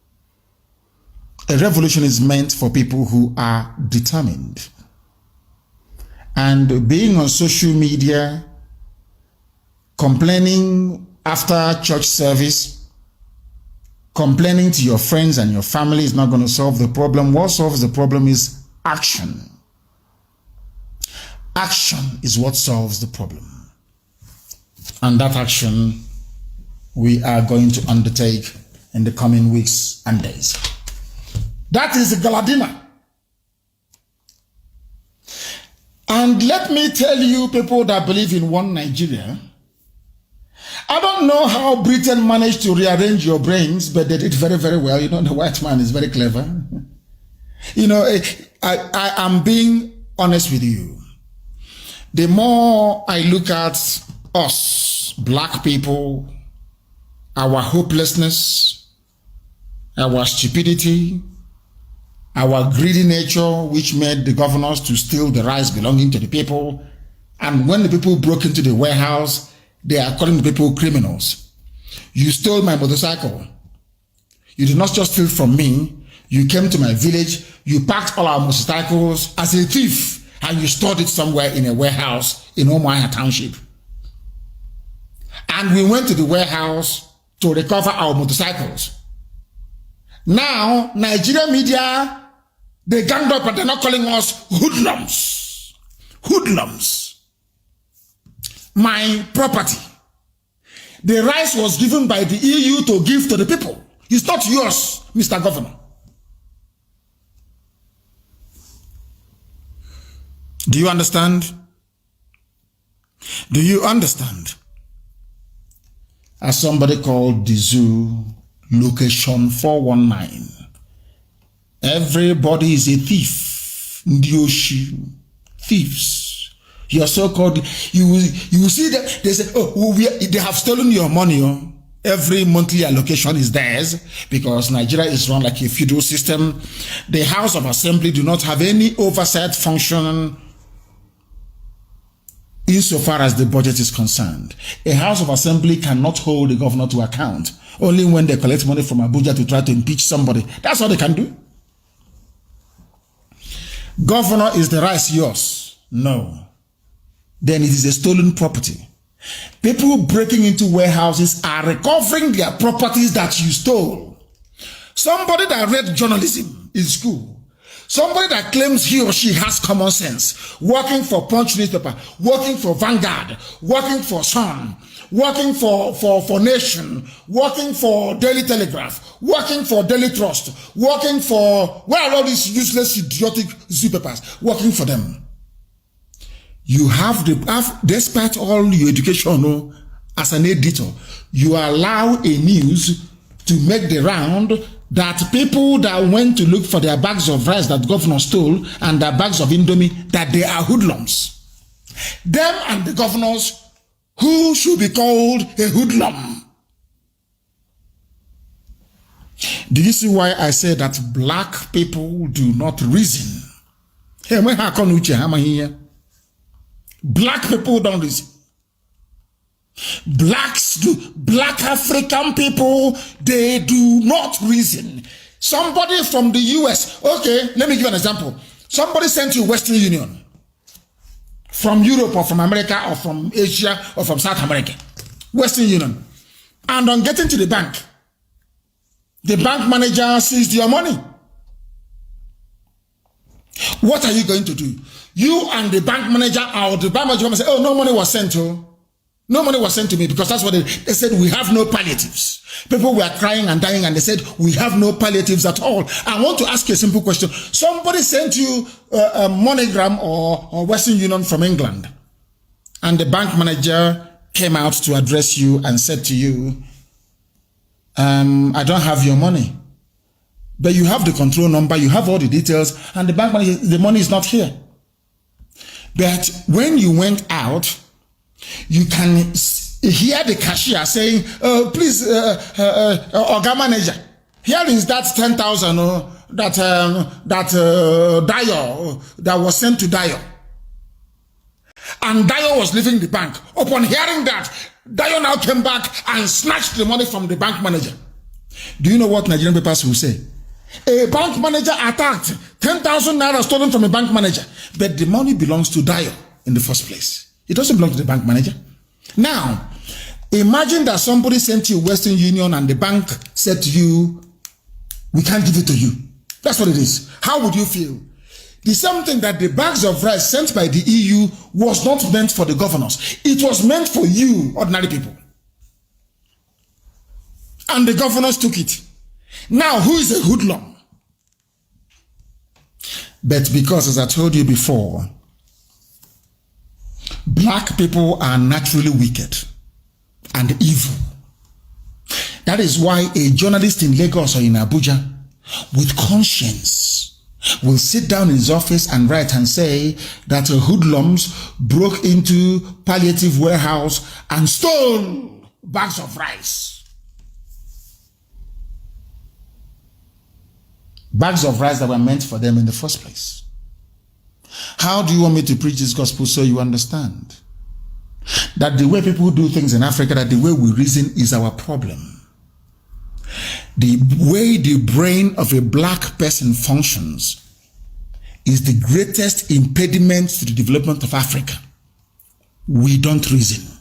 A revolution is meant for people who are determined. And being on social media, complaining after church service, complaining to your friends and your family is not going to solve the problem. What solves the problem is action. Action is what solves the problem. And that action we are going to undertake in the coming weeks and days. That is the Galadima. And let me tell you, people that believe in one Nigeria, I don't know how Britain managed to rearrange your brains, but they did very, very well. The white man is very clever. I am being honest with you. The more I look at us, black people, our hopelessness, our stupidity, our greedy nature, which made the governors to steal the rice belonging to the people. And when the people broke into the warehouse, they are calling the people criminals. You stole my motorcycle. You did not just steal from me. You came to my village. You packed all our motorcycles as a thief, and you stored it somewhere in a warehouse in Omaha Township. And we went to the warehouse to recover our motorcycles. Now, Nigerian media, they ganged up and they're not calling us hoodlums. Hoodlums. My property. The rice was given by the EU to give to the people. It's not yours, Mr. Governor. Do you understand? Do you understand? As somebody called the zoo, location 419. Everybody is a thief. Ndioshi. Thieves. You are so-called, you will see that they say, they have stolen your money. Oh. Every monthly allocation is theirs because Nigeria is run like a feudal system. The House of Assembly do not have any oversight function insofar as the budget is concerned. A House of Assembly cannot hold the governor to account, only when they collect money from Abuja to try to impeach somebody. That's all they can do. Governor, is the rice yours? No. Then it is a stolen property. People breaking into warehouses are recovering their properties that you stole. Somebody that read journalism in school, somebody that claims he or she has common sense, working for Punch newspaper, working for Vanguard, working for Sun, working for Nation, working for Daily Telegraph, working for Daily Trust, working for, where are all these useless, idiotic newspapers, working for them. You have despite all your education as an editor, you allow a news to make the round that people that went to look for their bags of rice that governor stole and their bags of Indomie, that they are hoodlums. Them and the governors who should be called a hoodlum. Do you see why I say that black people do not reason? Hey, black people don't reason. Blacks do. Black African people, they do not reason. Somebody from the US, okay, let me give you an example. Somebody sent you Western Union from Europe or from America or from Asia or from South America. Western Union. And on getting to the bank manager seized your money. What are you going to do? You and the bank manager or the bank manager say, oh, no money was sent to. No money was sent to me, because that's what they said. We have no palliatives. People were crying and dying and they said, we have no palliatives at all. I want to ask you a simple question. Somebody sent you a MoneyGram or Western Union from England, and the bank manager came out to address you and said to you, I don't have your money, but you have the control number, you have all the details, and the bank manager, the money is not here. But when you went out, you can hear the cashier saying, please, Oga manager, here is that 10,000 that Dio that was sent to Dio. And Dio was leaving the bank. Upon hearing that, Dio now came back and snatched the money from the bank manager. Do you know what Nigerian papers will say? A bank manager attacked, 10,000 naira stolen from a bank manager. But the money belongs to Dio in the first place. It doesn't belong to the bank manager. Now, imagine that somebody sent you Western Union and the bank said to you, we can't give it to you. That's what it is. How would you feel? The same thing, that the bags of rice sent by the EU was not meant for the governors. It was meant for you, ordinary people. And the governors took it. Now, who is a hoodlum? But because, as I told you before, black people are naturally wicked and evil. That is why a journalist in Lagos or in Abuja with conscience will sit down in his office and write and say that hoodlums broke into palliative warehouse and stole bags of rice. Bags of rice that were meant for them in the first place. How do you want me to preach this gospel so you understand that the way people do things in Africa, that the way we reason is our problem? The way the brain of a black person functions is the greatest impediment to the development of Africa. We don't reason.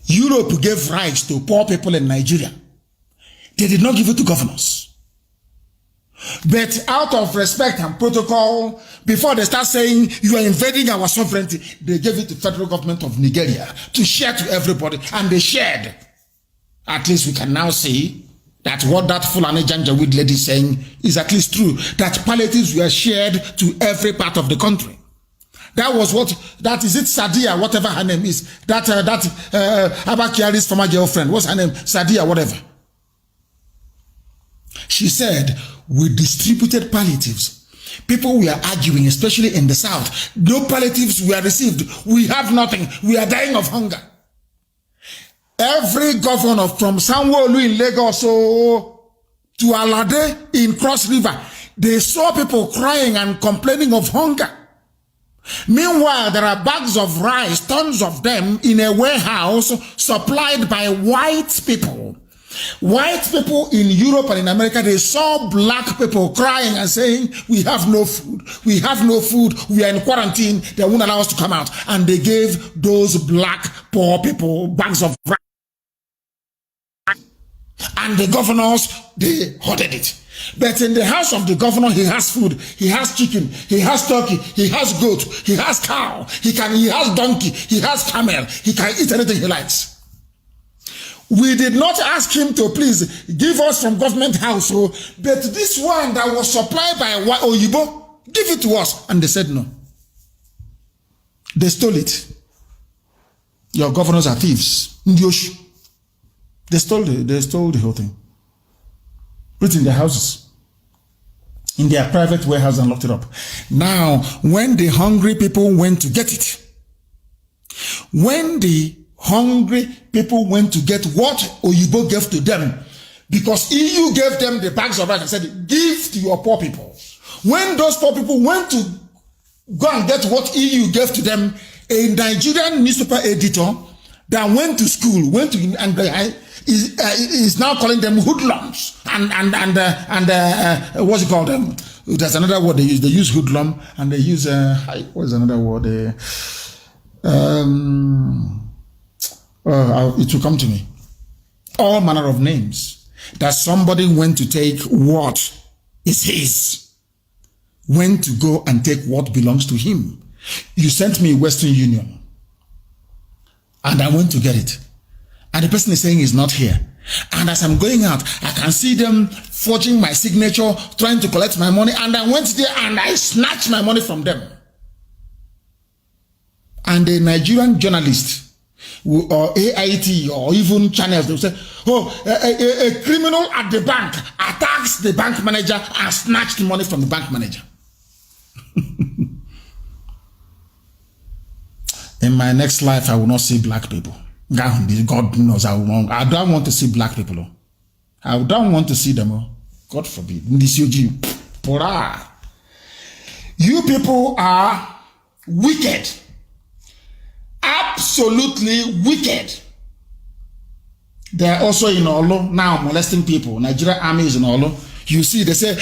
Europe gave rights to poor people in Nigeria. They did not give it to governors. But out of respect and protocol, before they start saying you are invading our sovereignty, they gave it to the federal government of Nigeria to share to everybody, and they shared. At least we can now see that what that Fulani Janjaweed lady is saying is at least true, that palliatives were shared to every part of the country. That was what, that is it Sadia, whatever her name is, that Abba Kyari's former girlfriend, what's her name? Sadia, whatever. She said, we distributed palliatives. People were arguing, especially in the South. No palliatives were received. We have nothing. We are dying of hunger. Every governor from Sanwo-Olu in Lagos to Alade in Cross River, they saw people crying and complaining of hunger. Meanwhile, there are bags of rice, tons of them, in a warehouse supplied by white people. White people in Europe and in America, they saw black people crying and saying, we have no food, we have no food, we are in quarantine, they won't allow us to come out. And they gave those black poor people bags of rice. And the governors, they hoarded it. But in the house of the governor, he has food, he has chicken, he has turkey, he has goat, he has cow, he has donkey, he has camel, he can eat anything he likes. We did not ask him to please give us from government house, but this one that was supplied by Oyibo, give it to us. And they said no. They stole it. Your governors are thieves. They stole the whole thing. Put it in their houses, in their private warehouse, and locked it up. Now, when the hungry people went to get it, when the hungry people went to get what Oyibo gave to them, because EU gave them the bags of rice and said, give to your poor people. When those poor people went to go and get what EU gave to them, a Nigerian newspaper editor that went to school, is now calling them hoodlums and what's it called? There's another word they use. They use hoodlum and they use what's another word? It will come to me. All manner of names. That somebody went to take what is his. Went to go and take what belongs to him. You sent me Western Union. And I went to get it. And the person is saying he's not here. And as I'm going out, I can see them forging my signature, trying to collect my money. And I went there and I snatched my money from them. And a Nigerian journalist, or AIT, or even channels, they will say, a criminal at the bank attacks the bank manager and snatched the money from the bank manager. In my next life, I will not see black people. God knows I don't want to see black people. I don't want to see them. God forbid. You people are wicked. Absolutely wicked. They are also in Olo now molesting people. Nigeria army is in Olo. You see, they say,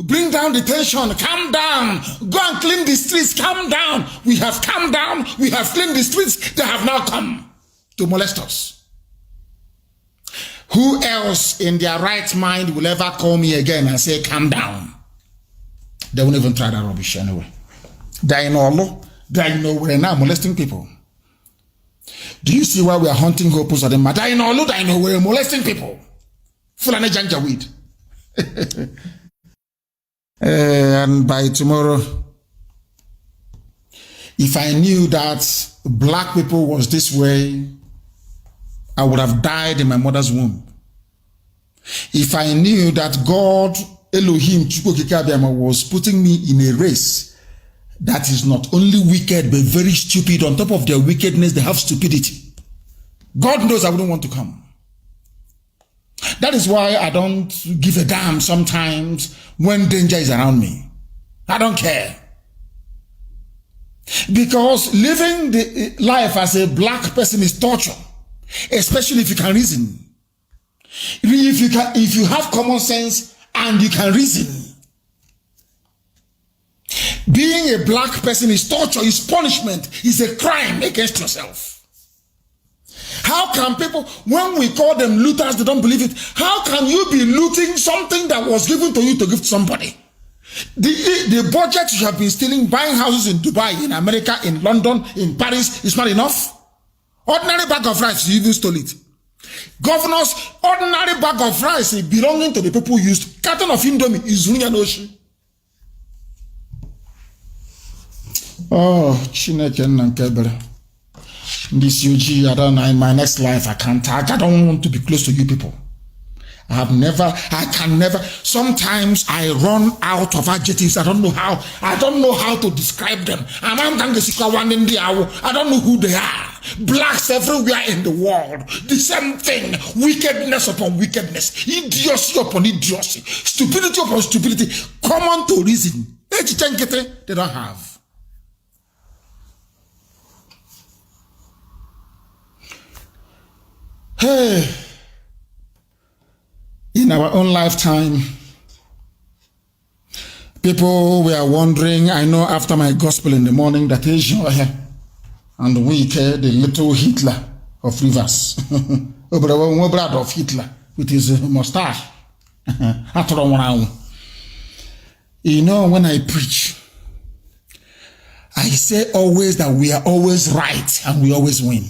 bring down the tension, calm down, go and clean the streets, calm down. We have calmed down, we have cleaned the streets, they have now come to molest us. Who else in their right mind will ever call me again and say, calm down? They won't even try that rubbish anyway. They're in Olo, they're in nowhere now molesting people. Do you see why we are hunting hopes of them? They're in Olo, they're in nowhere molesting people. Fulani Janjaweed. And by tomorrow, if I knew that black people was this way, I would have died in my mother's womb. If I knew that God, Elohim, was putting me in a race that is not only wicked but very stupid, on top of their wickedness, they have stupidity. God knows I wouldn't want to come. That is why I don't give a damn sometimes when danger is around me. I don't care. Because living the life as a black person is torture, especially if you can reason. If you have common sense and you can reason. Being a black person is torture, is punishment, is a crime against yourself. How can people, when we call them looters, they don't believe it. How can you be looting something that was given to you to give to somebody? The budget you have been stealing, buying houses in Dubai, in America, in London, in Paris, is not enough. Ordinary bag of rice, you even stole it. Governors, ordinary bag of rice belonging to the people used. Carton of Indomie is Zunyanoshi. Oh, Chineke Nankebere. This UG, I don't know, in my next life, I don't want to be close to you people. I can never, sometimes I run out of adjectives. I don't know how to describe them. I don't know who they are. Blacks everywhere in the world. The same thing. Wickedness upon wickedness. Idiocy upon idiocy. Stupidity upon stupidity. Common to reason. They don't have. Hey, in our own lifetime, people were wondering, I know after my gospel in the morning, that Asian and Wike, the little Hitler of Rivers, brother of Hitler with his mustache. You know, when I preach, I say always that we are always right and we always win.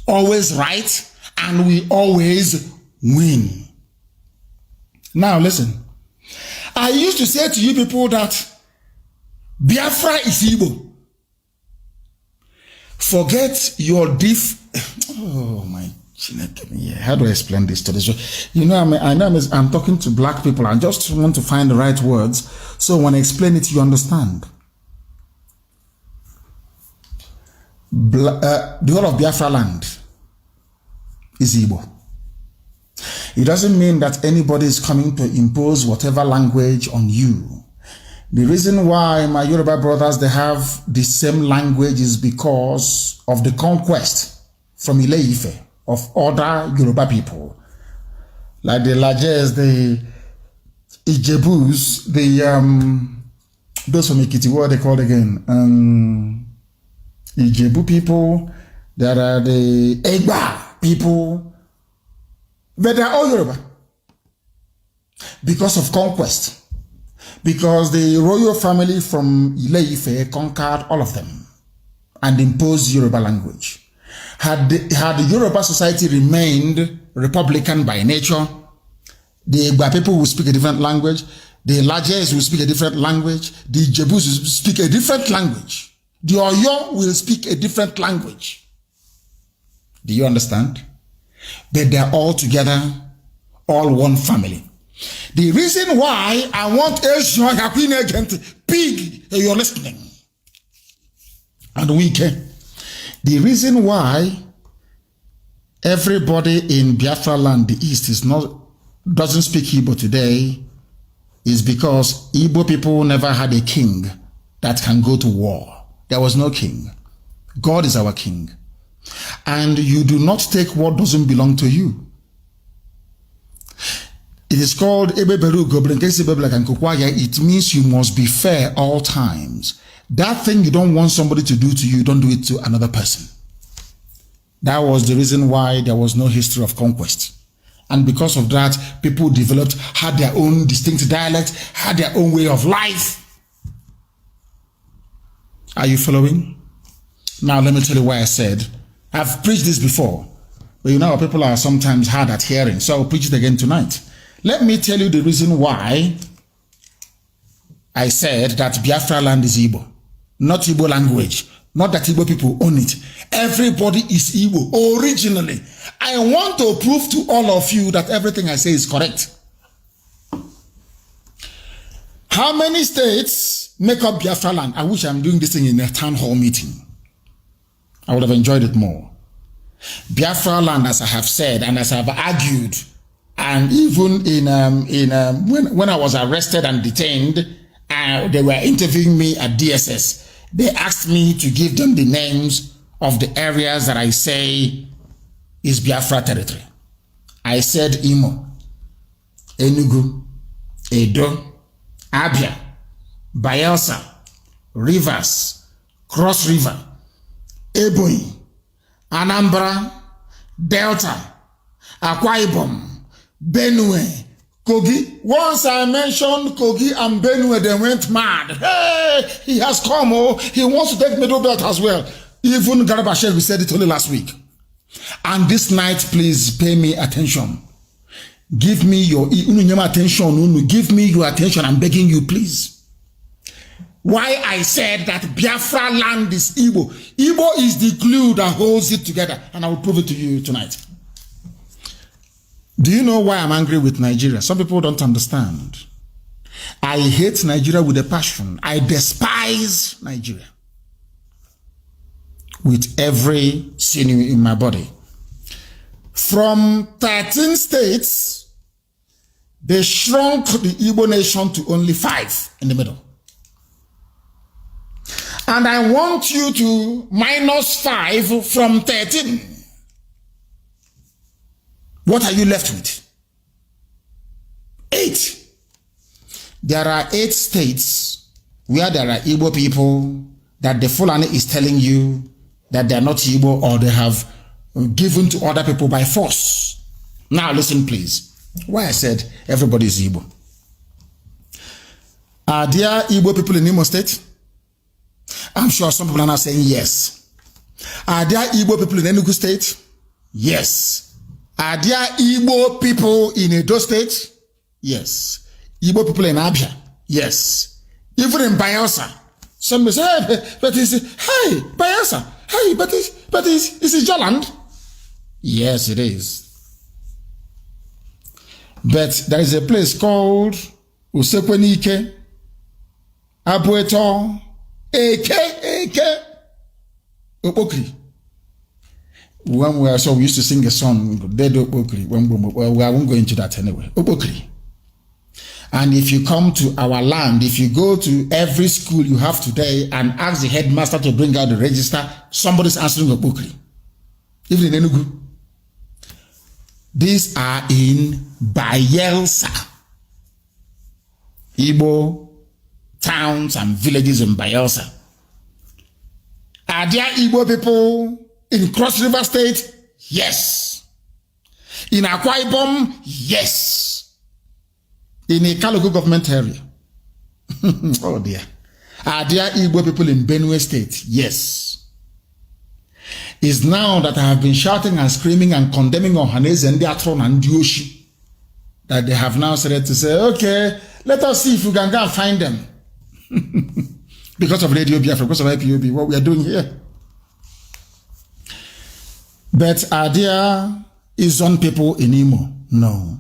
Always right and we always win. Now listen, I used to say to you people that Biafra is Igbo. Forget your oh my, how do I explain this to this? You know, I'm talking to black people. I just want to find the right words so when I explain it, you understand. The whole of Biafra land is Igbo. It doesn't mean that anybody is coming to impose whatever language on you. The reason why my Yoruba brothers, they have the same language is because of the conquest from Ile-Ife of other Yoruba people. Like the Lajes, the Ijebus, those from Ikiti, what are they called again? Ijebu people, there are the Egba people, but they're all Yoruba because of conquest. Because the royal family from Ile-Ife conquered all of them and imposed Yoruba language. Had the Yoruba society remained republican by nature, the Egba people will speak a different language, the Lajes will speak a different language, the Ijebus will speak a different language, the Oyo will speak a different language. Do you understand? But they're all together, all one family. The reason why I want Asian agent pig, you're listening, and Wike. The reason why everybody in Biafra land, the East, doesn't speak Igbo today is because Igbo people never had a king that can go to war. There was no king. God is our king. And you do not take what doesn't belong to you. It is called it means you must be fair all times. That thing you don't want somebody to do to you, don't do it to another person. That was the reason why there was no history of conquest. And because of that, people developed, had their own distinct dialect, had their own way of life. Are you following? Now let me tell you why I said, I've preached this before, but you know people are sometimes hard at hearing, so I'll preach it again tonight. Let me tell you the reason why I said that Biafra land is Igbo. Not Igbo language. Not that Igbo people own it. Everybody is Igbo originally. I want to prove to all of you that everything I say is correct. How many states make up Biafra land? I wish I'm doing this thing in a town hall meeting. I would have enjoyed it more. Biafra land, as I have said and as I have argued, and even when I was arrested and detained, they were interviewing me at DSS. They asked me to give them the names of the areas that I say is Biafra territory. I said Imo, Enugu, Edo, Abia, Bayelsa, Rivers, Cross River, Ebonyi, Anambra, Delta, Akwa Ibom, Benue, Kogi. Once I mentioned Kogi and Benue, they went mad. Hey, he has come, oh, he wants to take Middle Belt as well. Even Garabashe, we said it only last week. And this night, please pay me attention. Give me your attention. Give me your attention. I'm begging you, please. Why I said that Biafra land is Igbo. Igbo is the glue that holds it together. And I will prove it to you tonight. Do you know why I'm angry with Nigeria? Some people don't understand. I hate Nigeria with a passion. I despise Nigeria with every sinew in my body. From 13 states, they shrunk the Igbo nation to only 5 in the middle. And I want you to minus 5 from 13. What are you left with? 8. There are 8 states where there are Igbo people that the Fulani is telling you that they are not Igbo or they have given to other people by force. Now listen please. Why I said everybody is Igbo. Are there Igbo people in Imo State? I'm sure some people are now saying yes. Are there Igbo people in Enugu State? Yes. Are there Igbo people in Edo State? Yes. Igbo people in Abia? Yes. Even in Bayelsa. Some say, hey, but it's, hey, Bayelsa, hey, but it's Joland. Yes, it is. But there is a place called Usekwenike, Abueto, Eke, Opokri. When we used to sing a song, Dead Opokri. I won't go into that anyway. Opokri. And if you come to our land, if you go to every school you have today and ask the headmaster to bring out the register, somebody's answering Opokri. Even in Enugu. These are in Bayelsa. Igbo towns and villages in Bayelsa. Are there Igbo people in Cross River State? Yes. In Akwa Ibom? Yes. In a Kalogo government area? Oh dear. Are there Igbo people in Benue State? Yes. It's now that I have been shouting and screaming and condemning Ohanese and Diatron and Dioshi that they have now started to say, okay, let us see if we can go and find them. Because of Radio Biafra, because of IPOB, what we are doing here. But are there Izon people in Imo? No.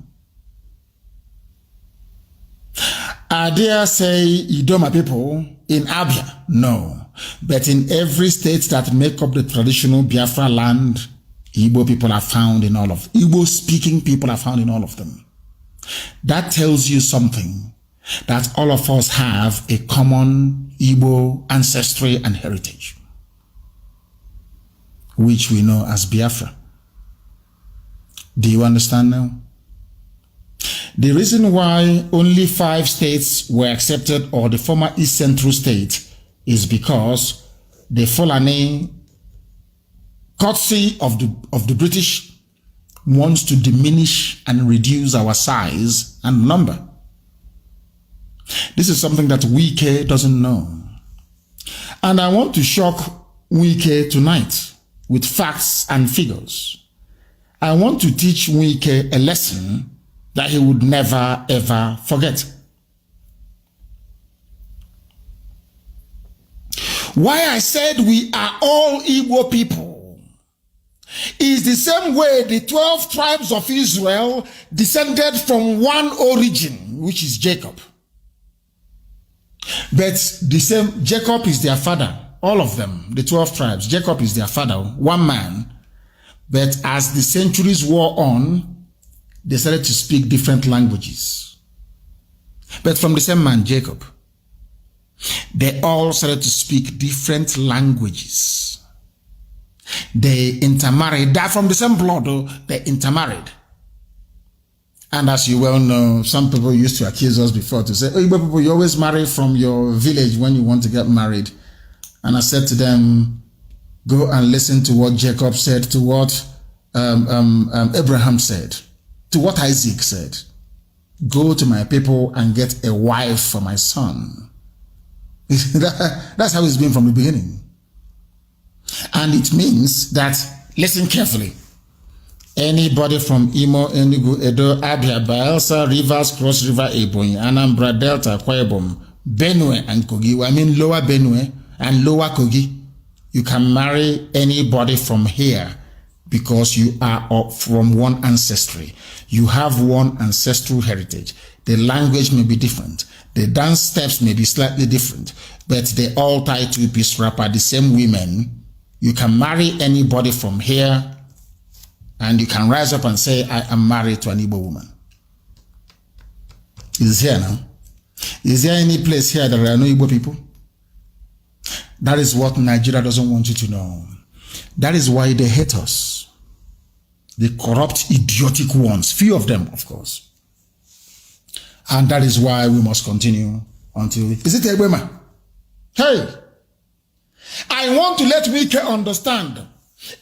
Are there, say, Idoma people in Abia? No. But in every state that make up the traditional Biafra land, Igbo people are found in all of them. Igbo-speaking people are found in all of them. That tells you something, that all of us have a common Igbo ancestry and heritage, which we know as Biafra. Do you understand now? The reason why only 5 states were accepted, or the former East Central state, is because the Fulani, courtesy of the British, wants to diminish and reduce our size and number. This is something that Wike doesn't know. And I want to shock Wike tonight with facts and figures. I want to teach Wike a lesson that he would never ever forget. Why I said we are all Igbo people is the same way the 12 tribes of Israel descended from one origin, which is Jacob. But the same, Jacob is their father, all of them, the 12 tribes. Jacob is their father, one man. But as the centuries wore on, they started to speak different languages. But from the same man, Jacob, they all started to speak different languages. They intermarried. They're from the same blood, though. They intermarried. And as you well know, some people used to accuse us before to say, oh, Igbo people, you always marry from your village when you want to get married. And I said to them, go and listen to what Jacob said, to what Abraham said, to what Isaac said. Go to my people and get a wife for my son. That's how it's been from the beginning. And it means that, listen carefully, anybody from Imo, Enugu, Edo, Abia, Bayelsa, Rivers, Cross River, Ebonyi, Anambra, Delta, Akwa Ibom, Benue, and Kogi, I mean Lower Benue and Lower Kogi, you can marry anybody from here because you are from one ancestry. You have one ancestral heritage. The language may be different. The dance steps may be slightly different, but they all tie to a piece wrapper, the same women. You can marry anybody from here, and you can rise up and say, I am married to an Igbo woman. It's here now. Is there any place here that there are no Igbo people? That is what Nigeria doesn't want you to know. That is why they hate us. The corrupt, idiotic ones. Few of them, of course. And that is why we must continue until... Is it Ebema? Hey! I want to let Wike understand.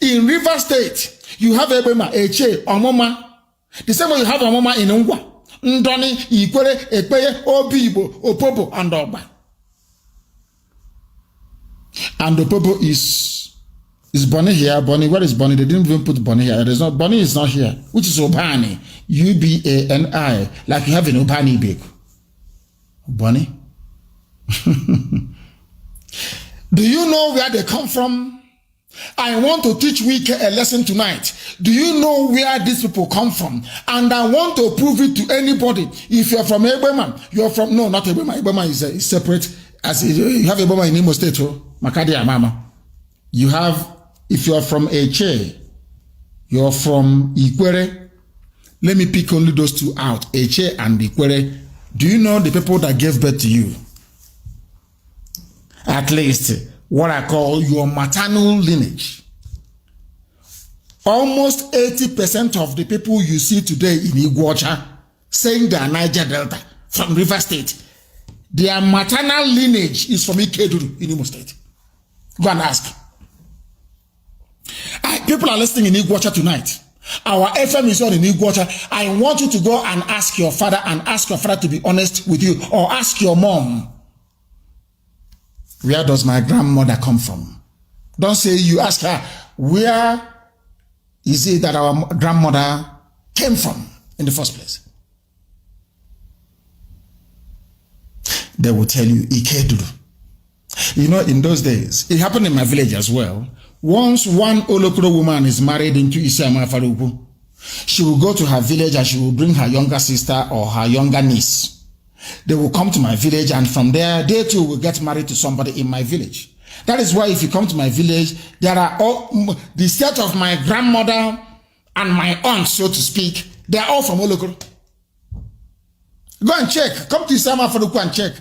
In River State, you have Ebema, Eche, Omoma. The same way you have Omoma in Ngwa. Ndoni, Ikwere, Ekpeye, Obibo, Opobo, and Oba. And Opobo is Bonnie here. Bonnie, where is Bonnie? They didn't even put Bonnie here. There's not, Bonnie is not here. Which is Obani. Ubani. Like you have in Obani big. Bonnie? Do you know where they come from? I want to teach Wike a lesson tonight. Do you know where these people come from? And I want to prove it to anybody. If you're from Ebema, you're from... No, not Ebema. Ebema is separate. As you have Ebema in Imo State, Makadi Amama. You have... If you're from Eche, you're from Ikwere. Let me pick only those two out. Eche and Ikwere. Do you know the people that gave birth to you? At least what I call your maternal lineage. Almost 80% of the people you see today in Iguacha saying they are Niger Delta from River State, their maternal lineage is from Ikeduru in Imo State. Go and ask. People are listening in Iguacha tonight. Our FM is on in Iguacha. I want you to go and ask your father and ask your father to be honest with you, or ask your mom. Where does my grandmother come from? Don't say you ask her, where is it that our grandmother came from in the first place? They will tell you, Ikeduru. You know, in those days, it happened in my village as well. Once one Olokoro woman is married into Isiama Faruku, she will go to her village and she will bring her younger sister or her younger niece. They will come to my village, and from there, they too will get married to somebody in my village. That is why if you come to my village, there are all, the set of my grandmother and my aunt, so to speak, they are all from Olokoro. Go and check. Come to Isiama Faruku and check.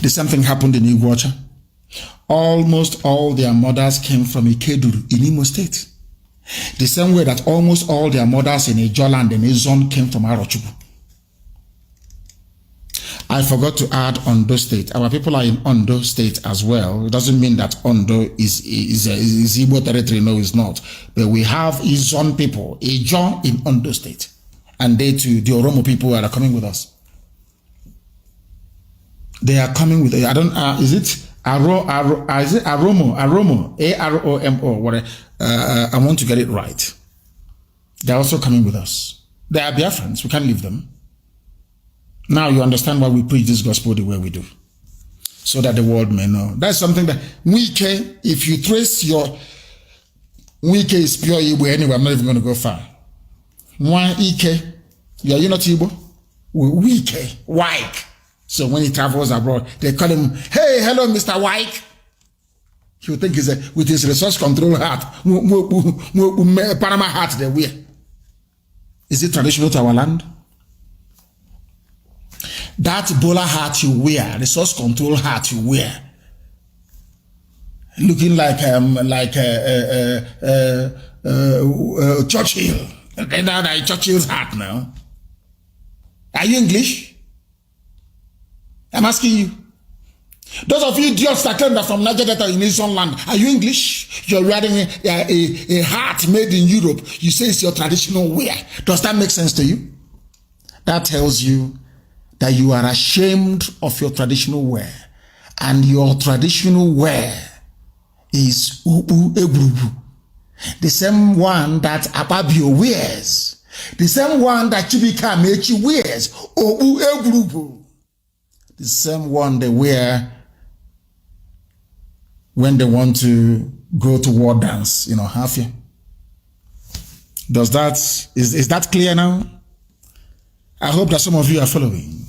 The same thing happened in Iguacha. Almost all their mothers came from Ikeduru in Imo State. The same way that almost all their mothers in Ijoland and Izon came from Arochukwu. I forgot to add Ondo State. Our people are in Ondo State as well. It doesn't mean that Ondo is Igbo territory. No, it's not. But we have Izon people, Ijon in Ondo State. And they too, the Oromo people are coming with us. They are coming with, I don't, is it Aromo, A-R-O-M-O, whatever. I want to get it right. They're also coming with us. They are Biafrans. We can't leave them. Now you understand why we preach this gospel the way we do. So that the world may know. That's something that Wike, if you trace your, Wike is pure Igbo anyway, I'm not even going to go far. One Ike, you're not Igbo? Wike, Wike. So when he travels abroad, they call him, hey, hello, Mr. White. He will think he's with his resource control hat, Panama hat they wear. Is it traditional to our land? That bowler hat you wear, resource control hat you wear, looking like Churchill. That Churchill's hat now. Are you English? I'm asking you. Those of you idiots that claim that from Niger Delta in Asian land, are you English? You're wearing a hat made in Europe. You say it's your traditional wear. Does that make sense to you? That tells you that you are ashamed of your traditional wear. And your traditional wear is Ubu Egrubu. The same one that Ababio wears. The same one that Chibika Mechi wears. Ubu Egrubu. The same one they wear when they want to go to war dance, half year. Does that, is that clear now? I hope that some of you are following.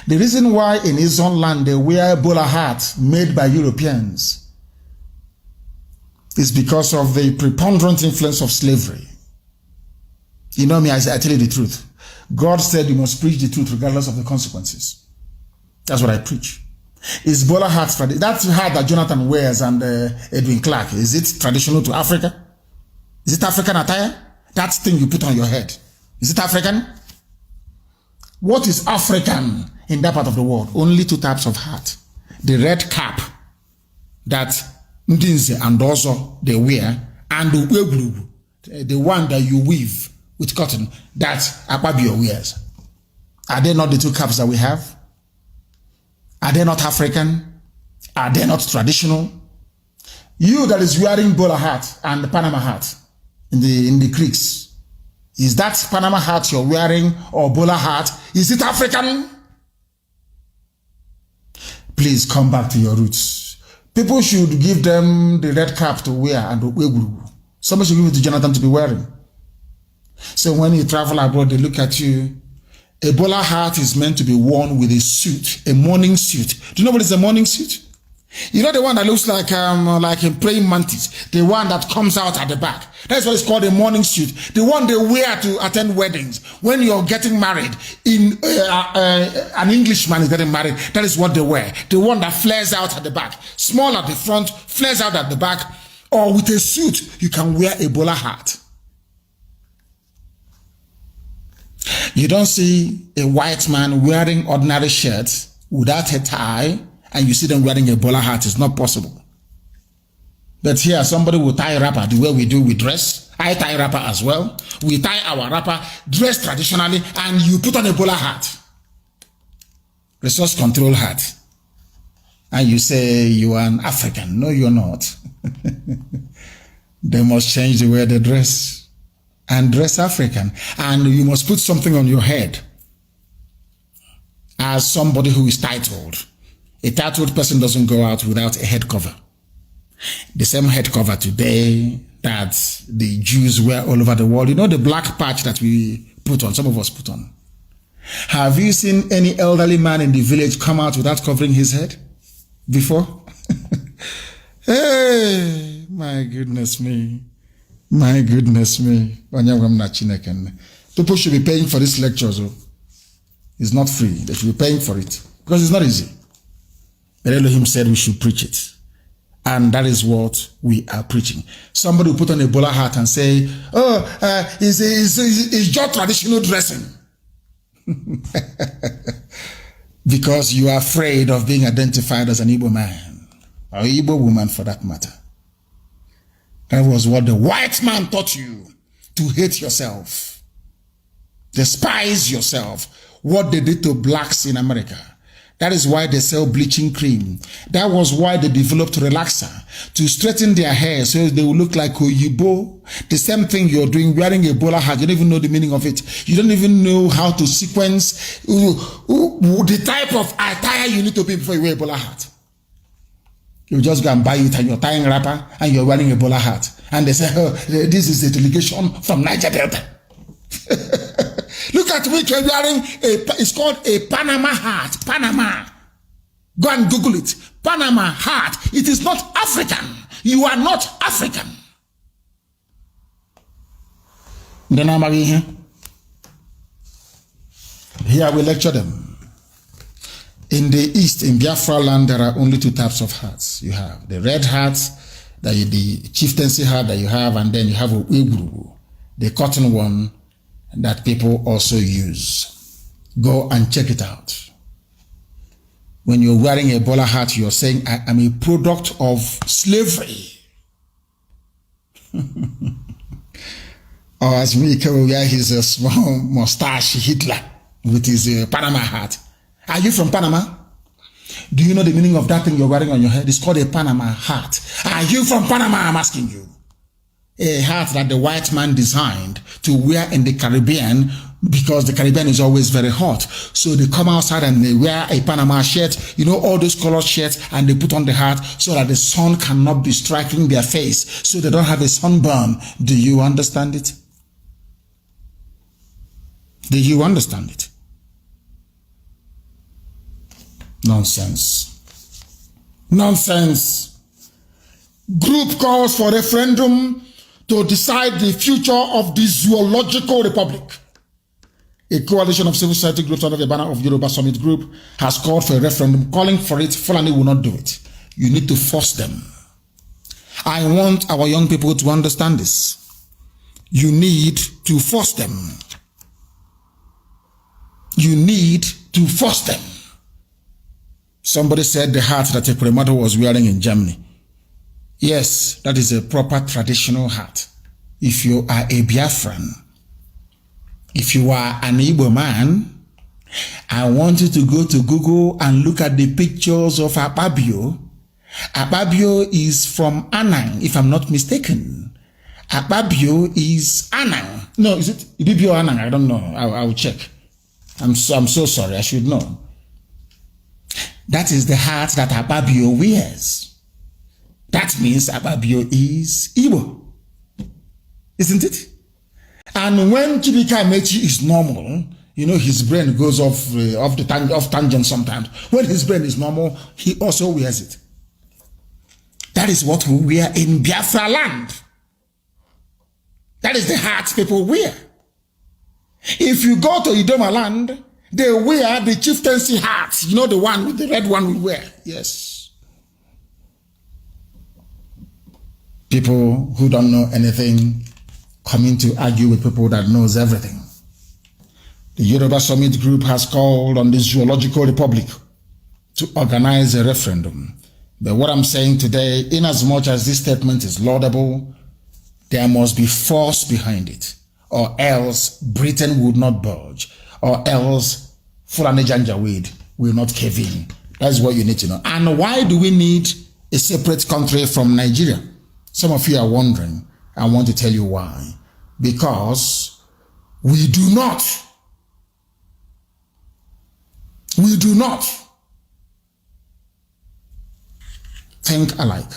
The reason why in his own land they wear bowler hats made by Europeans is because of the preponderant influence of slavery. You know me, I tell you the truth. God said you must preach the truth regardless of the consequences. That's what I preach. Is bowler hat, that hat that Jonathan wears and Edwin Clark, is it traditional to Africa? Is it African attire? That thing you put on your head, is it African? What is African in that part of the world? Only two types of hat. The red cap that Ndinze and also they wear, and the one that you weave with cotton that Akpabio wears. Are they not the two caps that we have? Are they not African? Are they not traditional? You that is wearing bowler hat and the Panama hat in the creeks, is that Panama hat you're wearing or bowler hat? Is it African? Please come back to your roots. People should give them the red cap to wear and the Oguru. Somebody should give it to Jonathan to be wearing. So when you travel abroad, they look at you. A bowler hat is meant to be worn with a suit, a morning suit. Do you know what is a morning suit? You know the one that looks like a praying mantis, the one that comes out at the back. That's what it's called, a morning suit. The one they wear to attend weddings. When you're getting married, an Englishman is getting married, that is what they wear. The one that flares out at the back, small at the front, flares out at the back, or with a suit, you can wear a bowler hat. You don't see a white man wearing ordinary shirts without a tie, and you see them wearing a bowler hat. It's not possible. But here, somebody will tie a wrapper the way we do with dress. I tie wrapper as well. We tie our wrapper, dress traditionally, and you put on a bowler hat. Resource control hat. And you say you are an African. No, you're not. They must change the way they dress. And dress African. And you must put something on your head as somebody who is titled. A titled person doesn't go out without a head cover. The same head cover today that the Jews wear all over the world. You know the black patch that we put on, some of us put on. Have you seen any elderly man in the village come out without covering his head before? Hey, my goodness me. My goodness me. People should be paying for this lecture. So it's not free. They should be paying for it because it's not easy. But Elohim said we should preach it. And that is what we are preaching. Somebody will put on a bowler hat and say, it's just traditional dressing. Because you are afraid of being identified as an Igbo man. Or Igbo woman for that matter. That was what the white man taught you. To hate yourself. Despise yourself. What they did to blacks in America. That is why they sell bleaching cream. That was why they developed relaxer to straighten their hair so they will look like Oyibo. The same thing you're doing, wearing a bowler hat. You don't even know the meaning of it. You don't even know how to sequence the type of attire you need to be before you wear a bowler hat. You just go and buy it and you're tying wrapper and you're wearing a bowler hat. And they say, oh, this is a delegation from Niger Delta. Look at which you're wearing. It's called a Panama hat. Panama. Go and Google it. Panama hat. It is not African. You are not African. Then I'm here. Here we lecture them. In the East, in Biafra land, there are only two types of hats. You have the red hats, the chieftaincy hat that you have, and then you have a Igbo, the cotton one that people also use. Go and check it out. When you're wearing a bowler hat, you're saying, I am a product of slavery. Or as Mika will wear his small mustache, Hitler, with his Panama hat. Are you from Panama? Do you know the meaning of that thing you're wearing on your head? It's called a Panama hat. Are you from Panama? I'm asking you. A hat that the white man designed to wear in the Caribbean because the Caribbean is always very hot. So they come outside and they wear a Panama shirt, you know, all those colored shirts, and they put on the hat so that the sun cannot be striking their face, so they don't have a sunburn. Do you understand it? Do you understand it? Nonsense. Nonsense. Group calls for referendum to decide the future of the zoological republic. A coalition of civil society groups under the banner of Yoruba Summit Group has called for a referendum calling for it. Fulani will not do it. You need to force them. I want our young people to understand this. You need to force them. You need to force them. Somebody said the hat that a Kuremado was wearing in Germany. Yes, that is a proper traditional hat. If you are a Biafran, if you are an Igbo man, I want you to go to Google and look at the pictures of Akpabio. Akpabio is from Anang, if I'm not mistaken. Akpabio is Anang. No, is it Ibibio Anang? I don't know. I'll check. I'm so sorry. I should know. That is the hat that Akpabio wears. That means Akpabio is Igbo. Isn't it? And when Chibika Amechi is normal, you know, his brain goes off tangent sometimes. When his brain is normal, he also wears it. That is what we wear in Biafra land. That is the hat people wear. If you go to Idoma land, they wear the chieftaincy hat. You know, the one with the red one we wear. Yes. People who don't know anything coming to argue with people that knows everything. The Yoruba Summit Group has called on the Zoological Republic to organize a referendum. But what I'm saying today, in as much as this statement is laudable, there must be force behind it, or else Britain would not budge, or else Fulani Janjaweed will not cave in. That's what you need to know. And why do we need a separate country from Nigeria? Some of you are wondering. I want to tell you why. Because we do not think alike.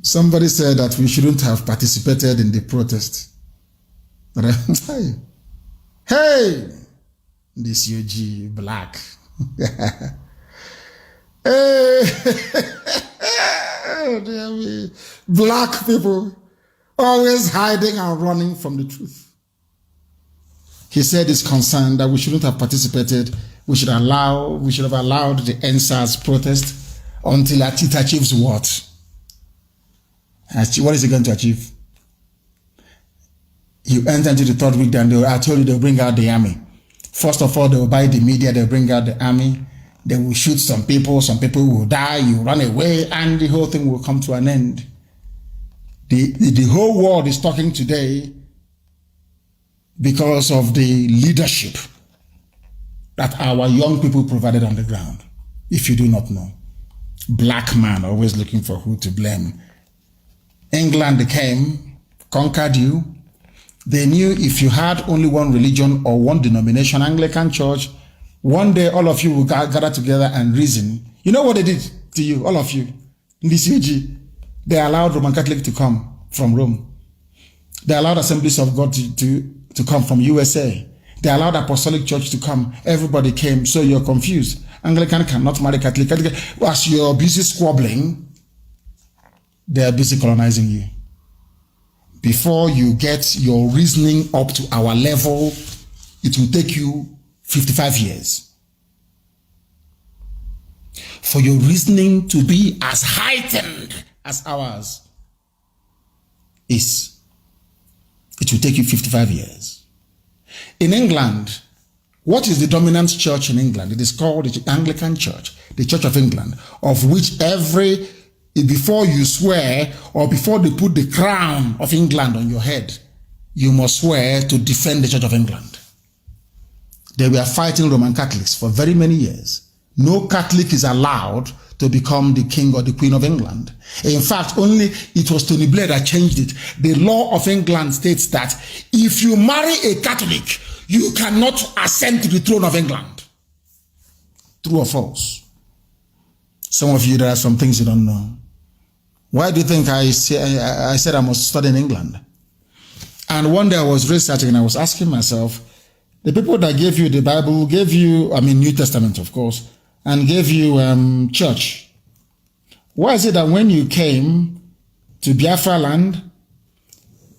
Somebody said that we shouldn't have participated in the protest. Hey, this UG black. Hey, dear me. Black people always hiding and running from the truth. He said he's concerned that we shouldn't have participated. We should have allowed the NSAS protest until it achieves what? What is it going to achieve? You enter into the third week, then I told you they'll bring out the army. First of all, they will buy the media, they'll bring out the army. They will shoot some people will die, you run away, and the whole thing will come to an end. The whole world is talking today because of the leadership that our young people provided on the ground. If you do not know, black man always looking for who to blame. England came, conquered you. They knew if you had only one religion or one denomination, Anglican Church, one day all of you will gather together and reason. You know what they did to you, all of you? In this UG, they allowed Roman Catholic to come from Rome. They allowed Assemblies of God to come from USA. They allowed Apostolic Church to come. Everybody came, so you're confused. Anglican cannot marry Catholic. As you're busy squabbling, they are busy colonizing you. Before you get your reasoning up to our level, it will take you 55 years. For your reasoning to be as heightened as ours is, it will take you 55 years. In England, what is the dominant church in England? It is called the Anglican Church, the Church of England, of which before you swear or before they put the crown of England on your head, you must swear to defend the Church of England. They were fighting Roman Catholics for very many years. No Catholic is allowed to become the king or the queen of England. In fact, only it was Tony Blair that changed it. The law of England states that if you marry a Catholic, you cannot ascend to the throne of England. True or false? Some of you, there are some things you don't know. Why do you think I said I must study in England? And one day I was researching and I was asking myself, the people that gave you the Bible, gave you, New Testament, of course, and gave you church. Why is it that when you came to Biafra land,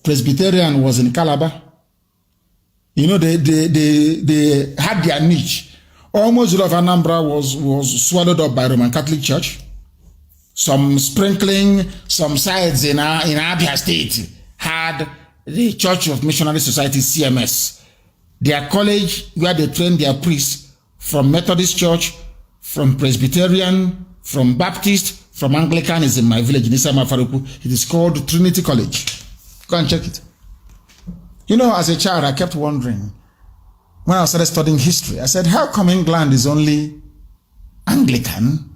Presbyterian was in Calabar. You know, they had their niche. Almost all of Anambra was swallowed up by Roman Catholic Church. Some sprinkling, some sides in Abia State had the Church of Missionary Society, CMS. Their college where they trained their priests from Methodist Church, from Presbyterian, from Baptist, from Anglican is in my village in Isama Faruku. It is called Trinity College. Go and check it. You know, as a child, I kept wondering, when I started studying history, I said, how come England is only Anglican,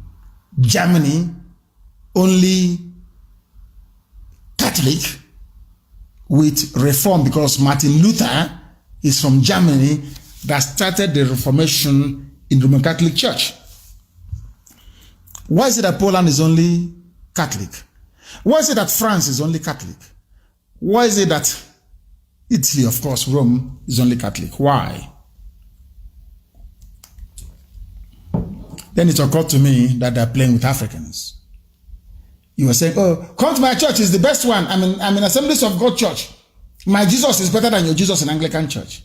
Germany only Catholic with Reform? Because Martin Luther is from Germany that started the Reformation in the Roman Catholic Church. Why is it that Poland is only Catholic? Why is it that France is only Catholic? Why is it that Italy, of course, Rome, is only Catholic? Why? Then it occurred to me that they're playing with Africans. You were saying, oh, come to my church, it's the best one. I'm in Assemblies of God church. My Jesus is better than your Jesus in Anglican church.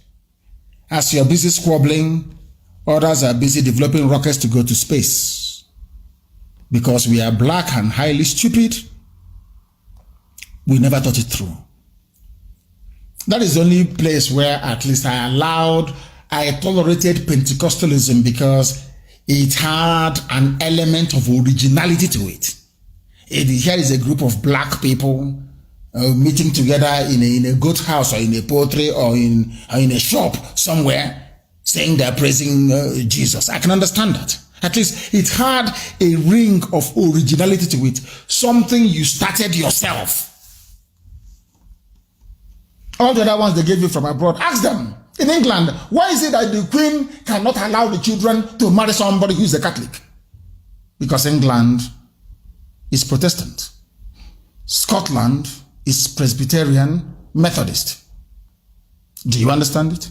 As you're busy squabbling, others are busy developing rockets to go to space. Because we are black and highly stupid, we never thought it through. That is the only place where at least I tolerated Pentecostalism because it had an element of originality to it. Here is a group of black people meeting together in a goat house or in a poultry or in a shop somewhere saying they're praising Jesus. I can understand that. At least it had a ring of originality to it. Something you started yourself. All the other ones they gave you from abroad, ask them. In England, why is it that the Queen cannot allow the children to marry somebody who is a Catholic? Because England is Protestant. Scotland is Presbyterian Methodist. Do you understand it?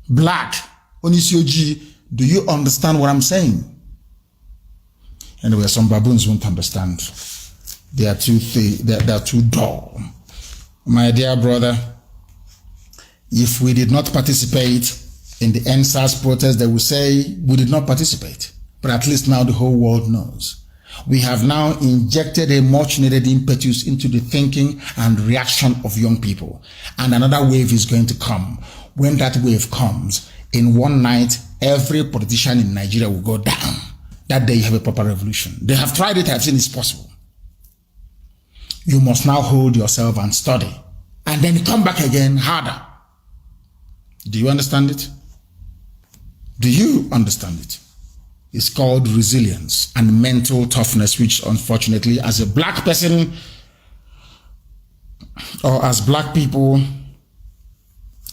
Black, Onisioji, do you understand what I'm saying? Anyway, some baboons won't understand. They are too dull. My dear brother, if we did not participate in the NSAS protest, they will say we did not participate. But at least now the whole world knows. We have now injected a much needed impetus into the thinking and reaction of young people. And another wave is going to come. When that wave comes, in one night, every politician in Nigeria will go down. That day you have a proper revolution. They have tried it, I've seen it's possible. You must now hold yourself and study. And then come back again harder. Do you understand it? Do you understand it? It's called resilience and mental toughness, which unfortunately, as a black person or as black people,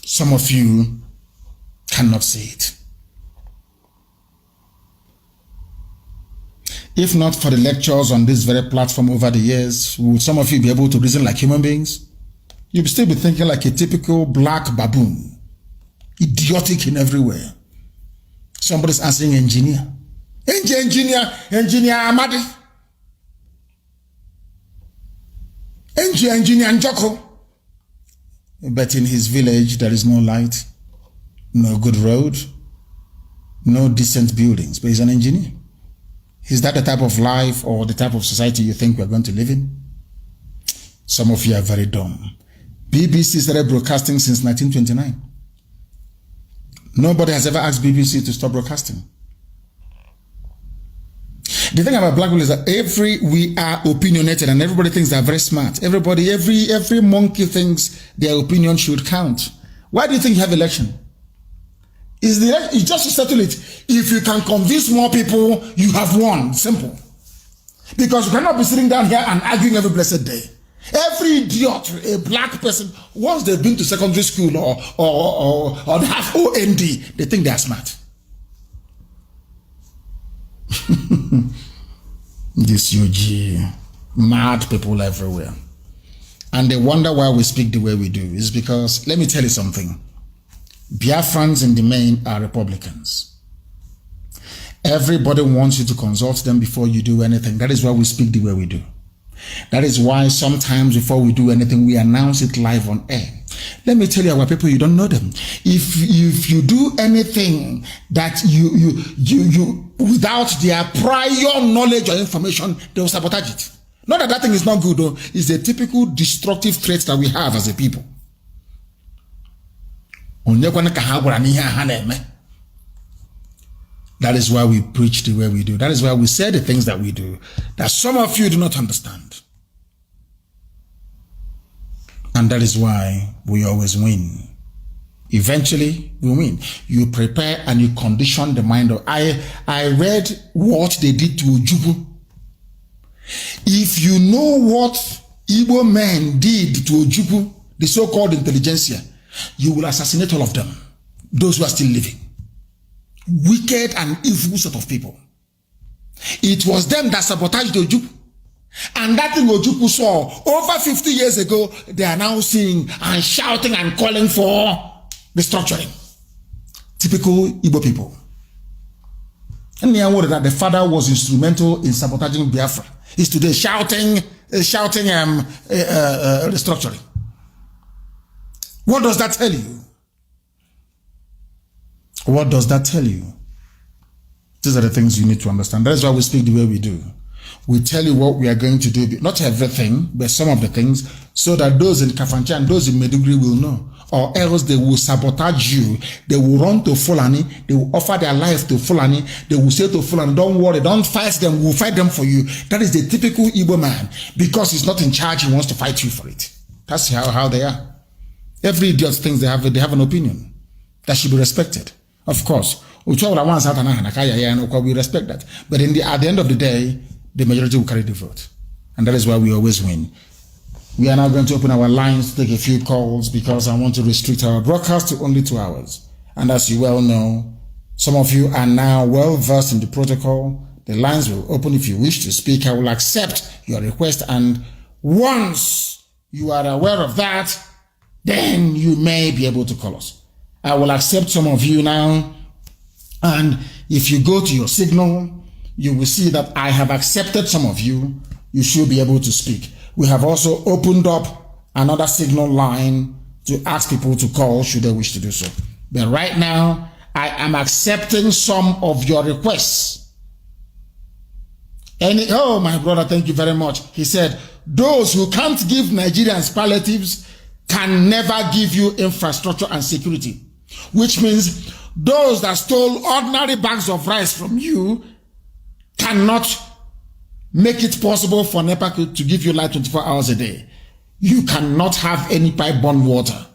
some of you cannot see it. If not for the lectures on this very platform over the years, would some of you be able to reason like human beings? You'd still be thinking like a typical black baboon, idiotic in every way. Somebody's answering engineer. Engineer Amadi. Engineer Njoko. But in his village, there is no light, no good road, no decent buildings, but he's an engineer. Is that the type of life or the type of society you think we're going to live in? Some of you are very dumb. BBC started broadcasting since 1929. Nobody has ever asked BBC to stop broadcasting. The thing about black people is that we are opinionated and everybody thinks they're very smart. Everybody, every monkey thinks their opinion should count. Why do you think you have election? It's just to settle it. If you can convince more people, you have won. Simple. Because you cannot be sitting down here and arguing every blessed day. Every idiot, a black person, once they've been to secondary school or they have OND, they think they are smart. This UG, mad people everywhere. And they wonder why we speak the way we do. It's because, let me tell you something. Biafrans in the main are Republicans. Everybody wants you to consult them before you do anything. That is why we speak the way we do. That is why sometimes before we do anything, we announce it live on air. Let me tell you, our people, you don't know them. If you do anything that you without their prior knowledge or information, they will sabotage it. Not that that thing is not good, though. It's a typical destructive trait that we have as a people. That is why we preach the way we do. That is why we say the things that we do, that some of you do not understand. And that is why we always win. Eventually, we win. You prepare and you condition the mind of... I read what they did to Ojukwu. If you know what Igbo men did to Ojukwu, the so-called intelligentsia, you will assassinate all of them, those who are still living. Wicked and evil sort of people. It was them that sabotaged Ojukwu. And that thing Ojukwu saw over 50 years ago, they are now seeing and shouting and calling for restructuring. Typical Igbo people. And they are worried that the father was instrumental in sabotaging Biafra. He's today shouting restructuring. What does that tell you? What does that tell you? These are the things you need to understand. That is why we speak the way we do. We tell you what we are going to do, not everything, but some of the things, so that those in Kafancha and those in Meduguri will know. Or else they will sabotage you. They will run to Fulani. They will offer their life to Fulani. They will say to Fulani, don't worry, don't fight them. We'll fight them for you. That is the typical Igbo man. Because he's not in charge, he wants to fight you for it. That's how they are. Every idiot thinks they have an opinion that should be respected. Of course. We respect that. But at the end of the day, the majority will carry the vote. And that is why we always win. We are now going to open our lines to take a few calls because I want to restrict our broadcast to only 2 hours. And as you well know, some of you are now well versed in the protocol. The lines will open if you wish to speak. I will accept your request. And once you are aware of that, then you may be able to call us. I will accept some of you now. And if you go to your signal, you will see that I have accepted some of you. You should be able to speak. We have also opened up another signal line to ask people to call should they wish to do so. But right now, I am accepting some of your requests. Oh, my brother, thank you very much. He said, those who can't give Nigerians palliatives can never give you infrastructure and security. Which means those that stole ordinary bags of rice from you cannot make it possible for NEPA to give you light 24 hours a day. You cannot have any pipe-borne water.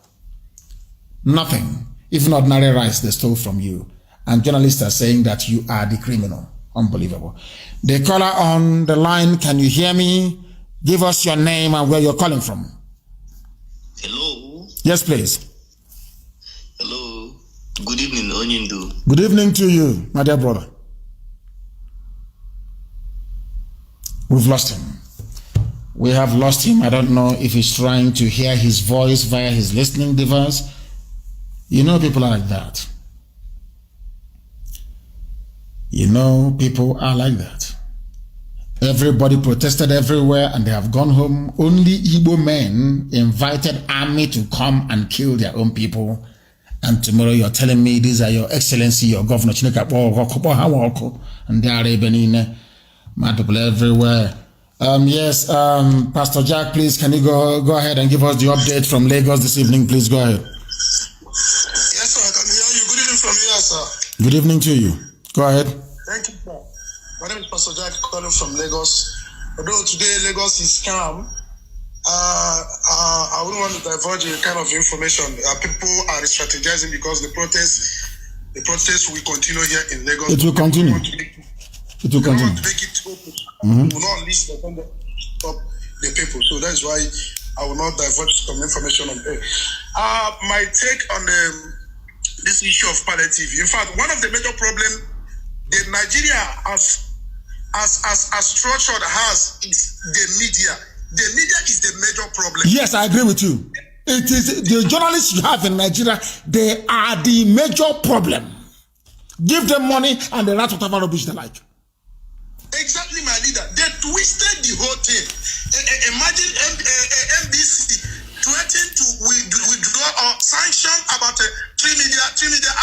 Nothing. Even ordinary rice they stole from you. And journalists are saying that you are the criminal. Unbelievable. The caller on the line, can you hear me? Give us your name and where you're calling from. Hello. Yes, please. Hello. Good evening, Onyindu. Good evening to you, my dear brother. We've lost him. We have lost him. I don't know if he's trying to hear his voice via his listening device. You know, people are like that. You know, people are like that. Everybody protested everywhere and they have gone home. Only Igbo men invited army to come and kill their own people. And tomorrow you're telling me these are your excellency, your governor, and they are mad people everywhere. Yes, Pastor Jack, please, can you go ahead and give us the update from Lagos this evening? Please go ahead. Yes, sir, I can hear you. Good evening from here, sir. Good evening to you. Go ahead. Thank you, sir. My name is Pastor Jack, calling from Lagos. Although today Lagos is calm, I wouldn't want to divulge a kind of information. People are strategizing because the protest will continue here in Lagos. It will continue. It will continue. Want to make it open. We will not list the stop the people. So that is why I will not divulge some information on there. My take on this issue of palliative. In fact, one of the major problems that Nigeria as structured has is the media. The media is the major problem. Yes, I agree with you. It is the journalists you have in Nigeria, they are the major problem. Give them money and they write whatever rubbish they like. Exactly, my leader. They twisted the whole thing. Imagine NBC threatening to withdraw or sanction about three media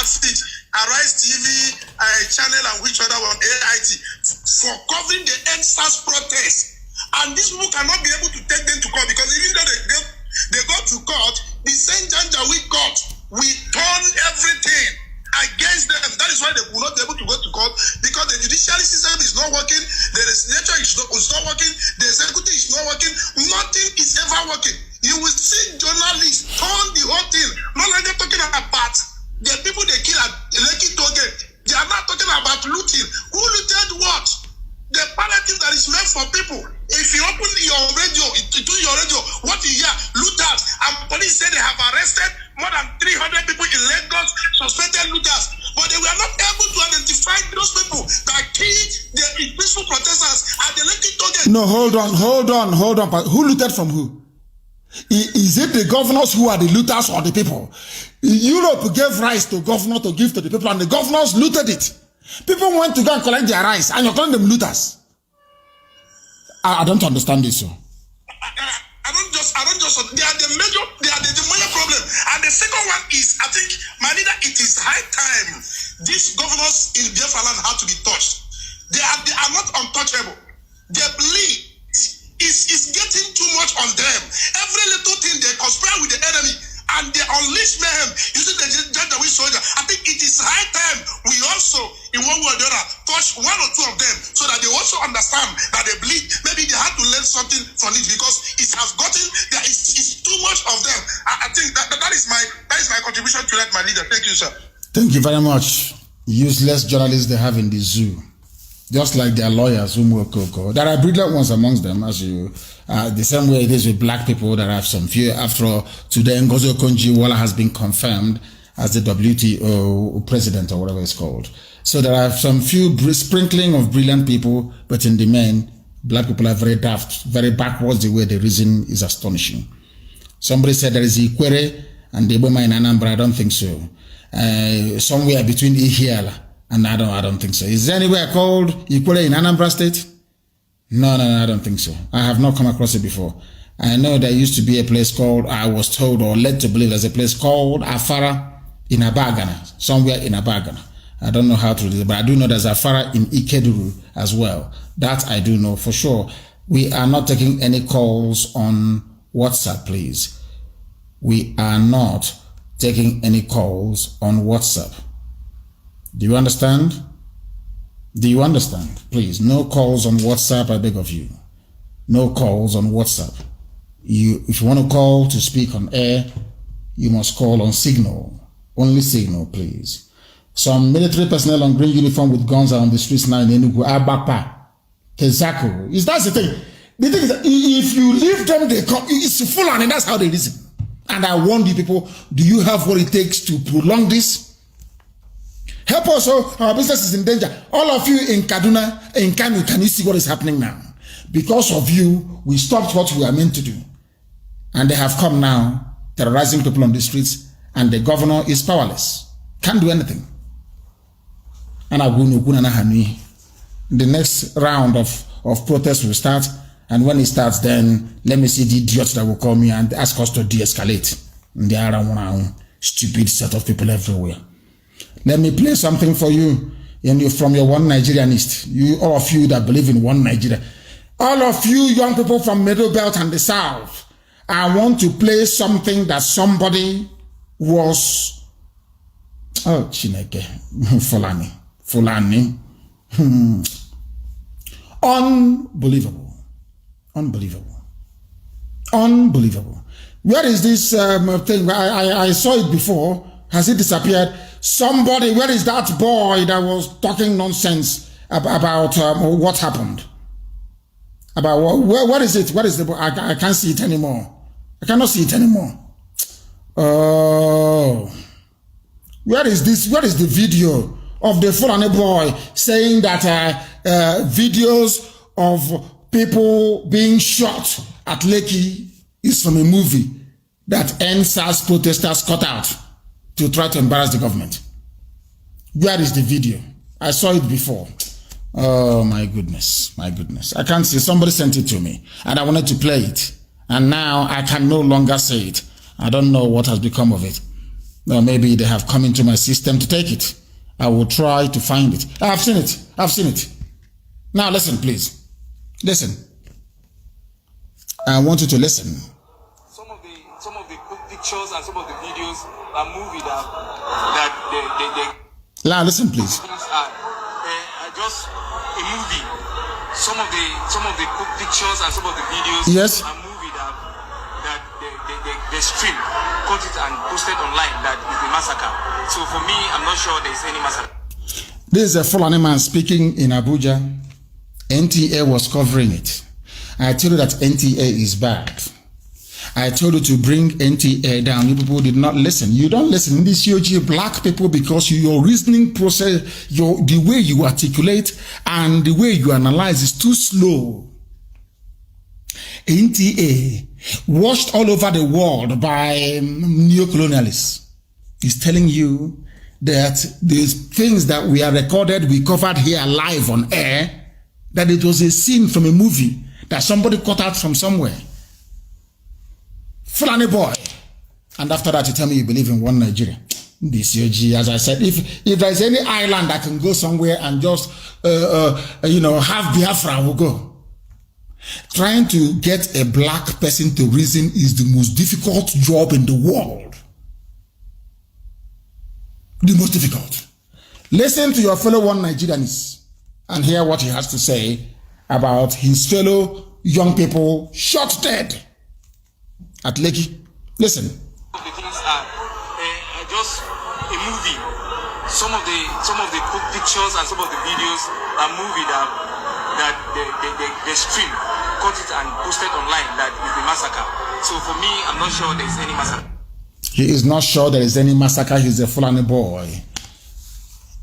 outfit, Arise TV channel and which other one, AIT, for covering the NSAS protest. And these people cannot be able to take them to court because even though they go to court, the same Janjaweed court will turn everything against them. That is why they will not be able to go to court because the judicial system is not working, the legislature is not working, the executive is not working, nothing is ever working. You will see journalists turn the whole thing, no longer talking about the people they kill at Lekki Toge. They are not talking about looting. Who looted what? The palliative that is meant for people. If you open your radio, what you hear, looters, and police say they have arrested more than 300 people in Lagos, suspected looters. But they were not able to identify those people that killed the peaceful protesters at the Lekki Toge. No, hold on. Who looted from who? Is it the governors who are the looters or the people? Europe gave rice to governor to give to the people and the governors looted it. People went to go and collect their rice and you're calling them looters. I don't understand this. So. I don't just, they are the major problem. And the second one is, I think, my leader, it is high time these governors in Biafra land have to be touched. They are not untouchable. Their bleed is getting too much on them. Every little thing they conspire with the enemy and they unleash mayhem using the Janjaweed soldier. I think it is high time we also, in one way or the other, touch one or two of them so that they also understand that they bleed. Maybe they have to learn something from it because it has gotten, there is too much of them. I think that is my contribution to that, my leader. Thank you, sir. Thank you very much. Useless journalists they have in the zoo. Just like their lawyers, there are brilliant ones amongst them, as you, the same way it is with black people. There are some few. After all, today Ngozi Okonjo-Iweala has been confirmed as the WTO president or whatever it's called. So there are some few sprinkling of brilliant people, but in the main, black people are very daft, very backwards. The way they reason is astonishing. Somebody said there is Ikwere and the Iboma in Anambra. I don't think so. Somewhere between Ihiala. And I don't think so. Is there anywhere called Ikwere in Anambra State? No, I don't think so. I have not come across it before. I know there used to be a place called, I was told or led to believe there's a place called Afara in Abagana, somewhere in Abagana. I don't know how to do it, but I do know there's Afara in Ikeduru as well. That I do know for sure. We are not taking any calls on WhatsApp, please. We are not taking any calls on WhatsApp. Do you understand? Do you understand? Please, no calls on WhatsApp, I beg of you. No calls on WhatsApp. If you want to call to speak on air, you must call on Signal. Only Signal, please. Some military personnel on green uniform with guns are on the streets now in Enugu, Abapa, Kezako. Is that the thing? The thing is that if you leave them, they come, it's full on, and that's how they reason. And I warn you people, do you have what it takes to prolong this? Help us, our business is in danger. All of you in Kaduna, in Kanu, can you see what is happening now? Because of you, we stopped what we are meant to do. And they have come now, terrorizing people on the streets, and the governor is powerless. Can't do anything. And the next round of protests will start, and when it starts, then let me see the idiots that will call me and ask us to de-escalate. And there are stupid set of people everywhere. Let me play something for you, and you from your One Nigerianist. You, all of you that believe in one Nigeria. All of you young people from Middle Belt and the South. I want to play something that somebody was... Oh, Chineke. Fulani. Unbelievable. Where is this thing? I saw it before. Has it disappeared? Somebody, where is that boy that was talking nonsense about what happened? About what is it? What is the boy? I can't see it anymore. I cannot see it anymore. Oh. Where is this? Where is the video of the Fulani boy saying that videos of people being shot at Lekki is from a movie that NSAS protesters cut out to try to embarrass the government? Where is the video? I saw it before. Oh my goodness, my goodness. I can't see. Somebody sent it to me and I wanted to play it. And now I can no longer say it. I don't know what has become of it. Or maybe they have come into my system to take it. I will try to find it. I've seen it. I've seen it. Now listen, please. Listen. I want you to listen. Some of the pictures and some of the videos are movie that they Now listen, please. Are just a movie. Some of the pictures and some of the videos Yes. are movie that they stream, cut it and posted online. That is the massacre. So for me, I'm not sure there is any massacre. This is a Fulani man speaking in Abuja. NTA was covering it. I told you that NTA is bad. I told you to bring NTA down. You people did not listen. You don't listen. This UG black people, because your reasoning process, the way you articulate and the way you analyze is too slow. NTA, watched all over the world by neocolonialists, is telling you that the things that we are recorded, we covered here live on air, that it was a scene from a movie that somebody cut out from somewhere. Fulani boy. And after that, you tell me you believe in one Nigeria. This UG, as I said, if there is any island that can go somewhere and just, have Biafra, will go. Trying to get a black person to reason is the most difficult job in the world. The most difficult. Listen to your fellow one Nigerians and hear what he has to say about his fellow young people shot dead at Lekki. Listen. The things are just a movie. Some of the pictures and some of the videos are movie that they stream, cut it and posted online. That is the massacre. So for me, I'm not sure there is any massacre. He is not sure there is any massacre. He's a Fulani boy.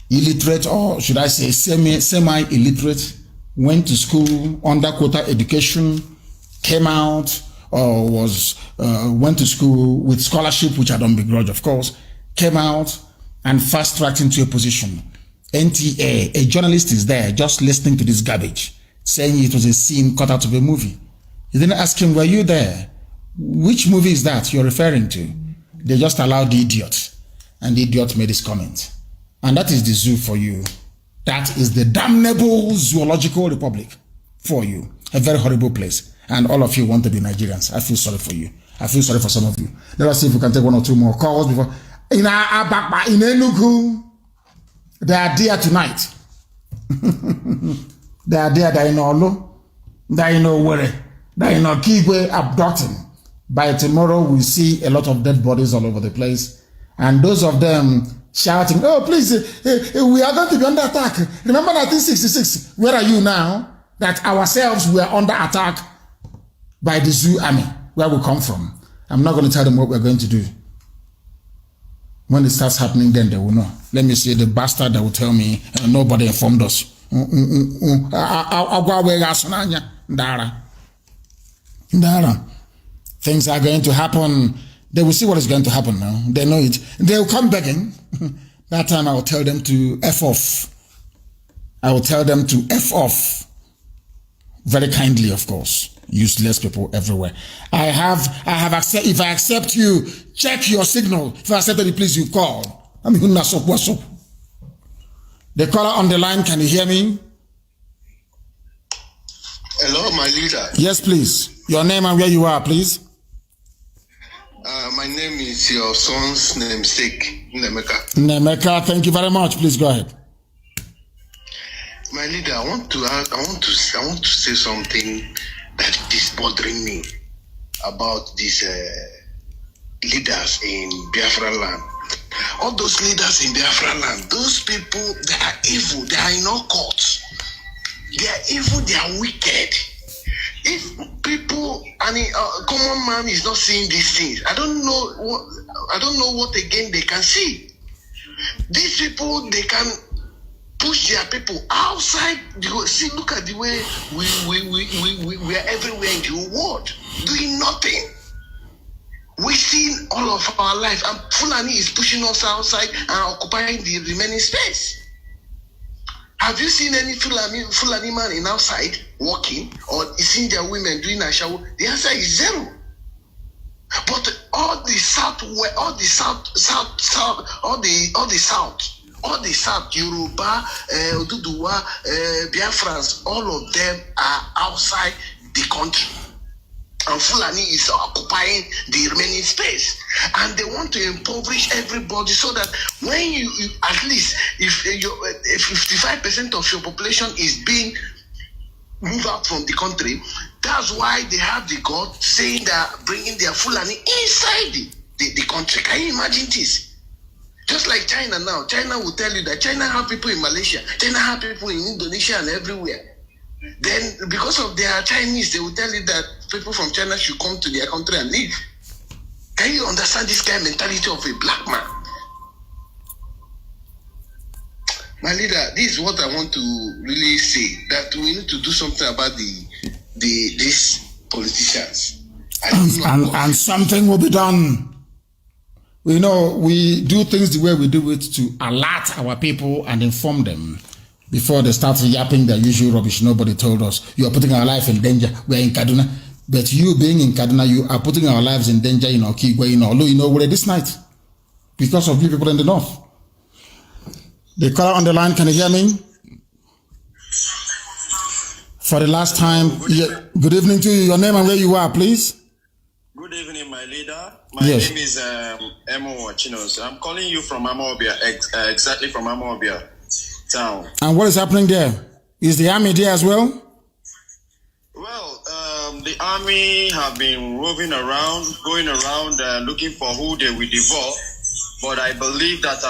Illiterate, or should I say semi-illiterate, went to school under quota education, came out, or went to school with scholarship, which I don't begrudge, of course, came out and fast-tracked into a position. NTA, a journalist is there just listening to this garbage, saying it was a scene cut out of a movie. You didn't ask him, were you there? Which movie is that you're referring to? They just allowed the idiot, and the idiot made his comment. And that is the zoo for you. That is the damnable zoological republic for you. A very horrible place. And all of you want to be Nigerians. I feel sorry for you. I feel sorry for some of you. Let us see if we can take one or two more calls before. In Enugu, they are there tonight. They are there. They are in Olu. They are in Owerri. They are in Okigwe abducting. By tomorrow, we'll see a lot of dead bodies all over the place. And those of them shouting, oh, please, we are going to be under attack. Remember 1966? Where are you now? That ourselves were under attack by the zoo army, where we come from. I'm not going to tell them what we're going to do. When it starts happening, then they will know. Let me see the bastard that will tell me nobody informed us. Things are going to happen. They will see what is going to happen now. They know it. They will come begging. That time I will tell them to F off. I will tell them to F off. Very kindly, of course. Useless people everywhere. I have accept. If I accept you, check your signal. If I accept it, please you call. I mean, what's up? The caller on the line, can you hear me? Hello, my leader. Yes, please. Your name and where you are, please. My name is your son's namesake, Nemeka. Nemeka, thank you very much. Please go ahead. My leader, I want to say something that is bothering me about these leaders in Biafra land. All those leaders in Biafra land, those people, they are evil. They are in all courts. They are evil. They are wicked. If people, common man is not seeing these things, I don't know what again they can see. These people, they can push their people outside. See, look at the way we are everywhere in the world doing nothing, wasting all of our life, and Fulani is pushing us outside and occupying the remaining space. Have you seen any Fulani man in outside walking or seen their women doing a shower? The answer is zero. But all the south, Yoruba, Oduduwa, Biafrans, all of them are outside the country. And Fulani is occupying the remaining space. And they want to impoverish everybody so that when you at least, if 55% of your population is being moved out from the country, that's why they have the God saying that bringing their Fulani inside the country. Can you imagine this? Just like China now. China will tell you that China have people in Malaysia. China have people in Indonesia and everywhere. Then, because of their Chinese, they will tell you that people from China should come to their country and live. Can you understand this kind of mentality of a black man? My leader, this is what I want to really say, that we need to do something about these politicians. And something will be done. We know we do things the way we do it to alert our people and inform them. Before they start yapping their usual rubbish, nobody told us, you are putting our life in danger. We are in Kaduna. But you being in Kaduna, you are putting our lives in danger in Okigwe, in Olu, you know, where this night. Because of you people in the north. The caller on the line, can you hear me? For the last time, good evening to you. Your name and where you are, please. Good evening, my leader. My name is Emo Wachinos. I'm calling you from Amobia, exactly from Amobia town. And what is happening there? Is the army there as well? Well, the army have been roving around, going around looking for who they will devour. But I believe that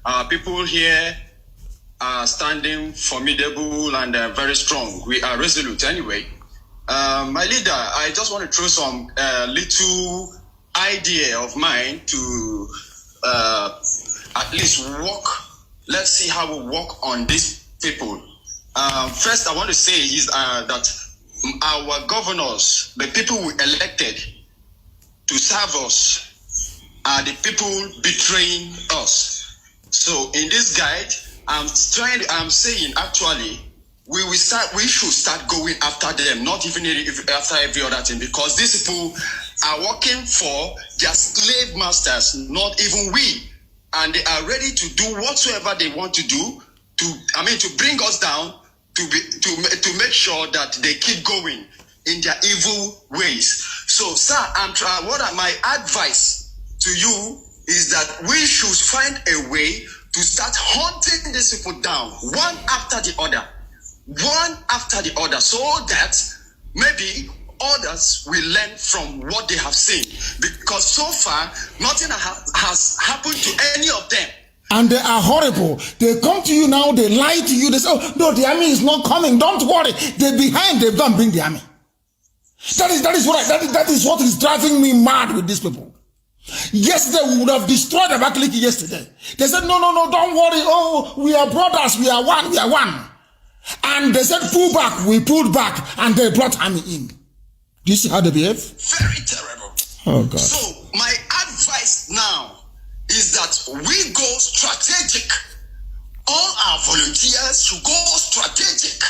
our people here are standing formidable and very strong. We are resolute anyway. My leader, I just want to throw some little idea of mine to at least work. Let's see how we work on these people. First, I want to say is that our governors, the people we elected to serve us, are the people betraying us. So in this guide, I'm saying actually, we should start going after them, not even after every other thing, because these people are working for their slave masters, not even we. And they are ready to do whatsoever they want to do to bring us down, to make sure that they keep going in their evil ways. So, sir, my advice to you is that we should find a way to start hunting these people down, one after the other, so that maybe others will learn from what they have seen. Because so far, nothing has happened to any of them. And they are horrible. They come to you now, they lie to you, they say, oh, no, the army is not coming, don't worry. They're behind, they've done bring the army. That is what is driving me mad with these people. Yesterday, we would have destroyed Abakaliki yesterday. They said, no, don't worry. Oh, we are brothers, we are one. And they said, pull back, we pulled back, and they brought army in. Do you see how they behave? Very terrible. Oh, God. So, my advice now is that we go strategic. All our volunteers should go strategic.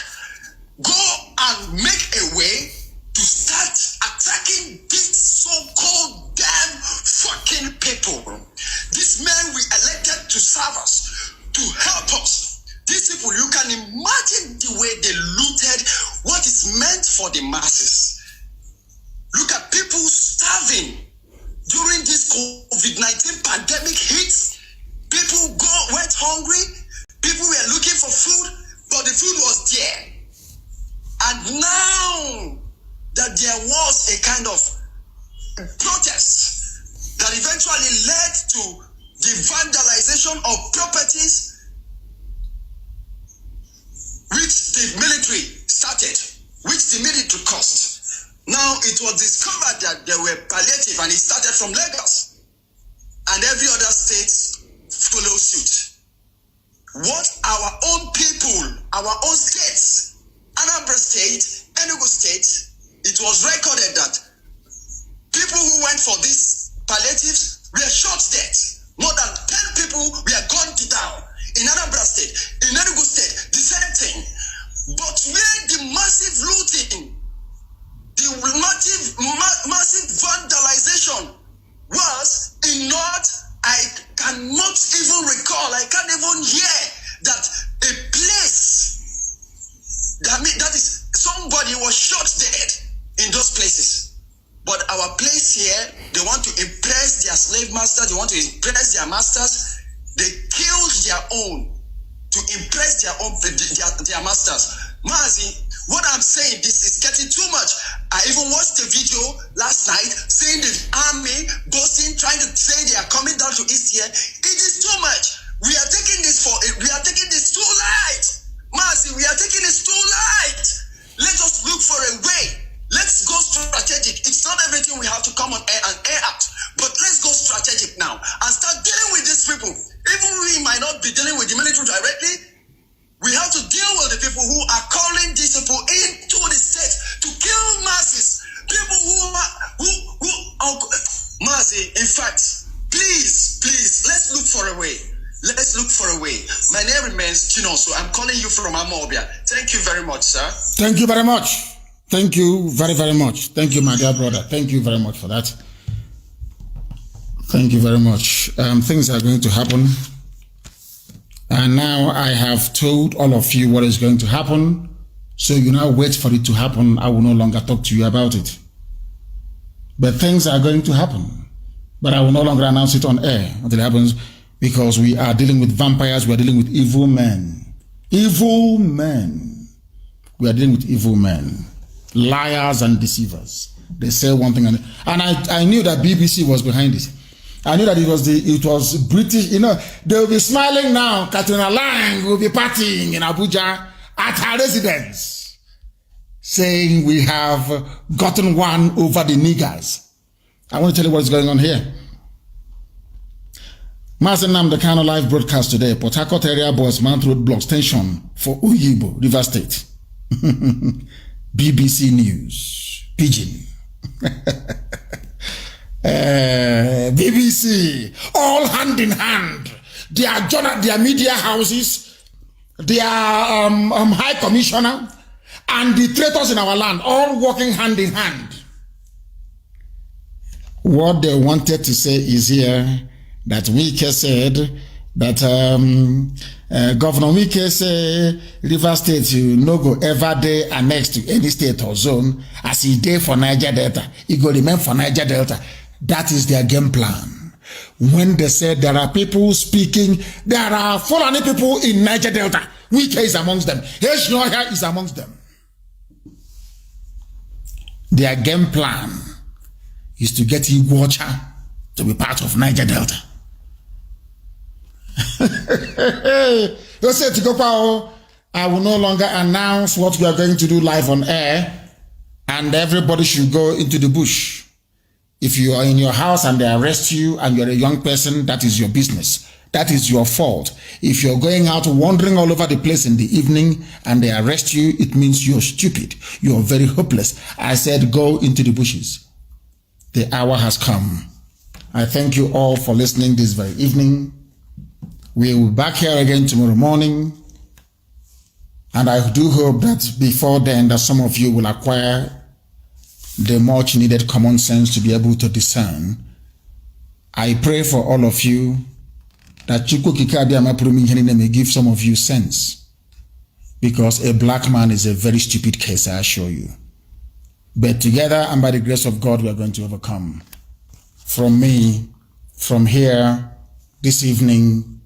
Go and make a way to start attacking these so-called damn fucking people. These men we elected to serve us, to help us. These people, you can imagine the way they looted what is meant for the masses. Look at people starving during this COVID-19 pandemic hits. People went hungry. People were looking for food, but the food was there. And now that there was a kind of protest that eventually led to the vandalization of properties, which the military started, which the military caused. Now it was discovered that there were palliative, and it started from Lagos, and every other state followed suit. What our own people, our own states, Anambra State, Enugu State, it was recorded that people who went for these palliatives were shot dead. More than 10 people were gunned down in Anambra State. In Enugu State, was shot dead in those places. But our place here, they want to impress their slave masters, they want to impress their masters. They killed their own to impress their masters. Mazi, what I'm saying, this is getting too much. I even watched a video last night saying the army boasting, trying to say they are coming down to East here. It is too much. We are taking this too light. Mazi, we are taking this too light. Let us look for a way. Let's go strategic. It's not everything we have to come on air and air out, but let's go strategic now and start dealing with these people. Even we might not be dealing with the military directly, we have to deal with the people who are calling these people into the state to kill masses. People who Mazi, in fact, please, let's look for a way. Let's look for a way. My name remains Chinoso. I'm calling you from Amobia. Thank you very much, sir. Thank you very much. Thank you very, very much. Thank you, my dear brother. Thank you very much for that. Thank you very much. Things are going to happen. And now I have told all of you what is going to happen. So you now wait for it to happen. I will no longer talk to you about it. But things are going to happen. But I will no longer announce it on air until it happens, because we are dealing with vampires. We are dealing with evil men. Evil men. We are dealing with evil men. Liars and deceivers. They say one thing and I knew that BBC was behind it. I knew that it was British. You know, they will be smiling now. Katrina Lang will be partying in Abuja at her residence, saying we have gotten one over the niggers. I want to tell you what's going on here. Mazi Nnamdi Kanu live broadcast today. Port Harcourt area boys man road blocks tension for Uyibo, River State. BBC News, Pigeon. BBC, all hand in hand. Their media houses, their high commissioner, and the traitors in our land, all working hand in hand. What they wanted to say is here that Wike said that Governor Wike say River State no go ever dey annexed to any state or zone as he dey for Niger Delta. He go remain for Niger Delta. That is their game plan. When they said there are people speaking, there are Fulani people in Niger Delta. Wike is amongst them. Heshnoya is amongst them. Their game plan is to get Iguacha to be part of Niger Delta. I will no longer announce what we are going to do live on air, and everybody should go into the bush. If you are in your house and they arrest you and you're a young person, that is your business. That is your fault. If you're going out wandering all over the place in the evening and they arrest you, it means you're stupid. You're very hopeless. I said go into the bushes. The hour has come. I thank you all for listening this very evening. We will be back here again tomorrow morning. And I do hope that before then that some of you will acquire the much needed common sense to be able to discern. I pray for all of you that Chukwu Kikabiyama may give some of you sense. Because a black man is a very stupid case, I assure you. But together and by the grace of God, we are going to overcome. From me, from here, this evening,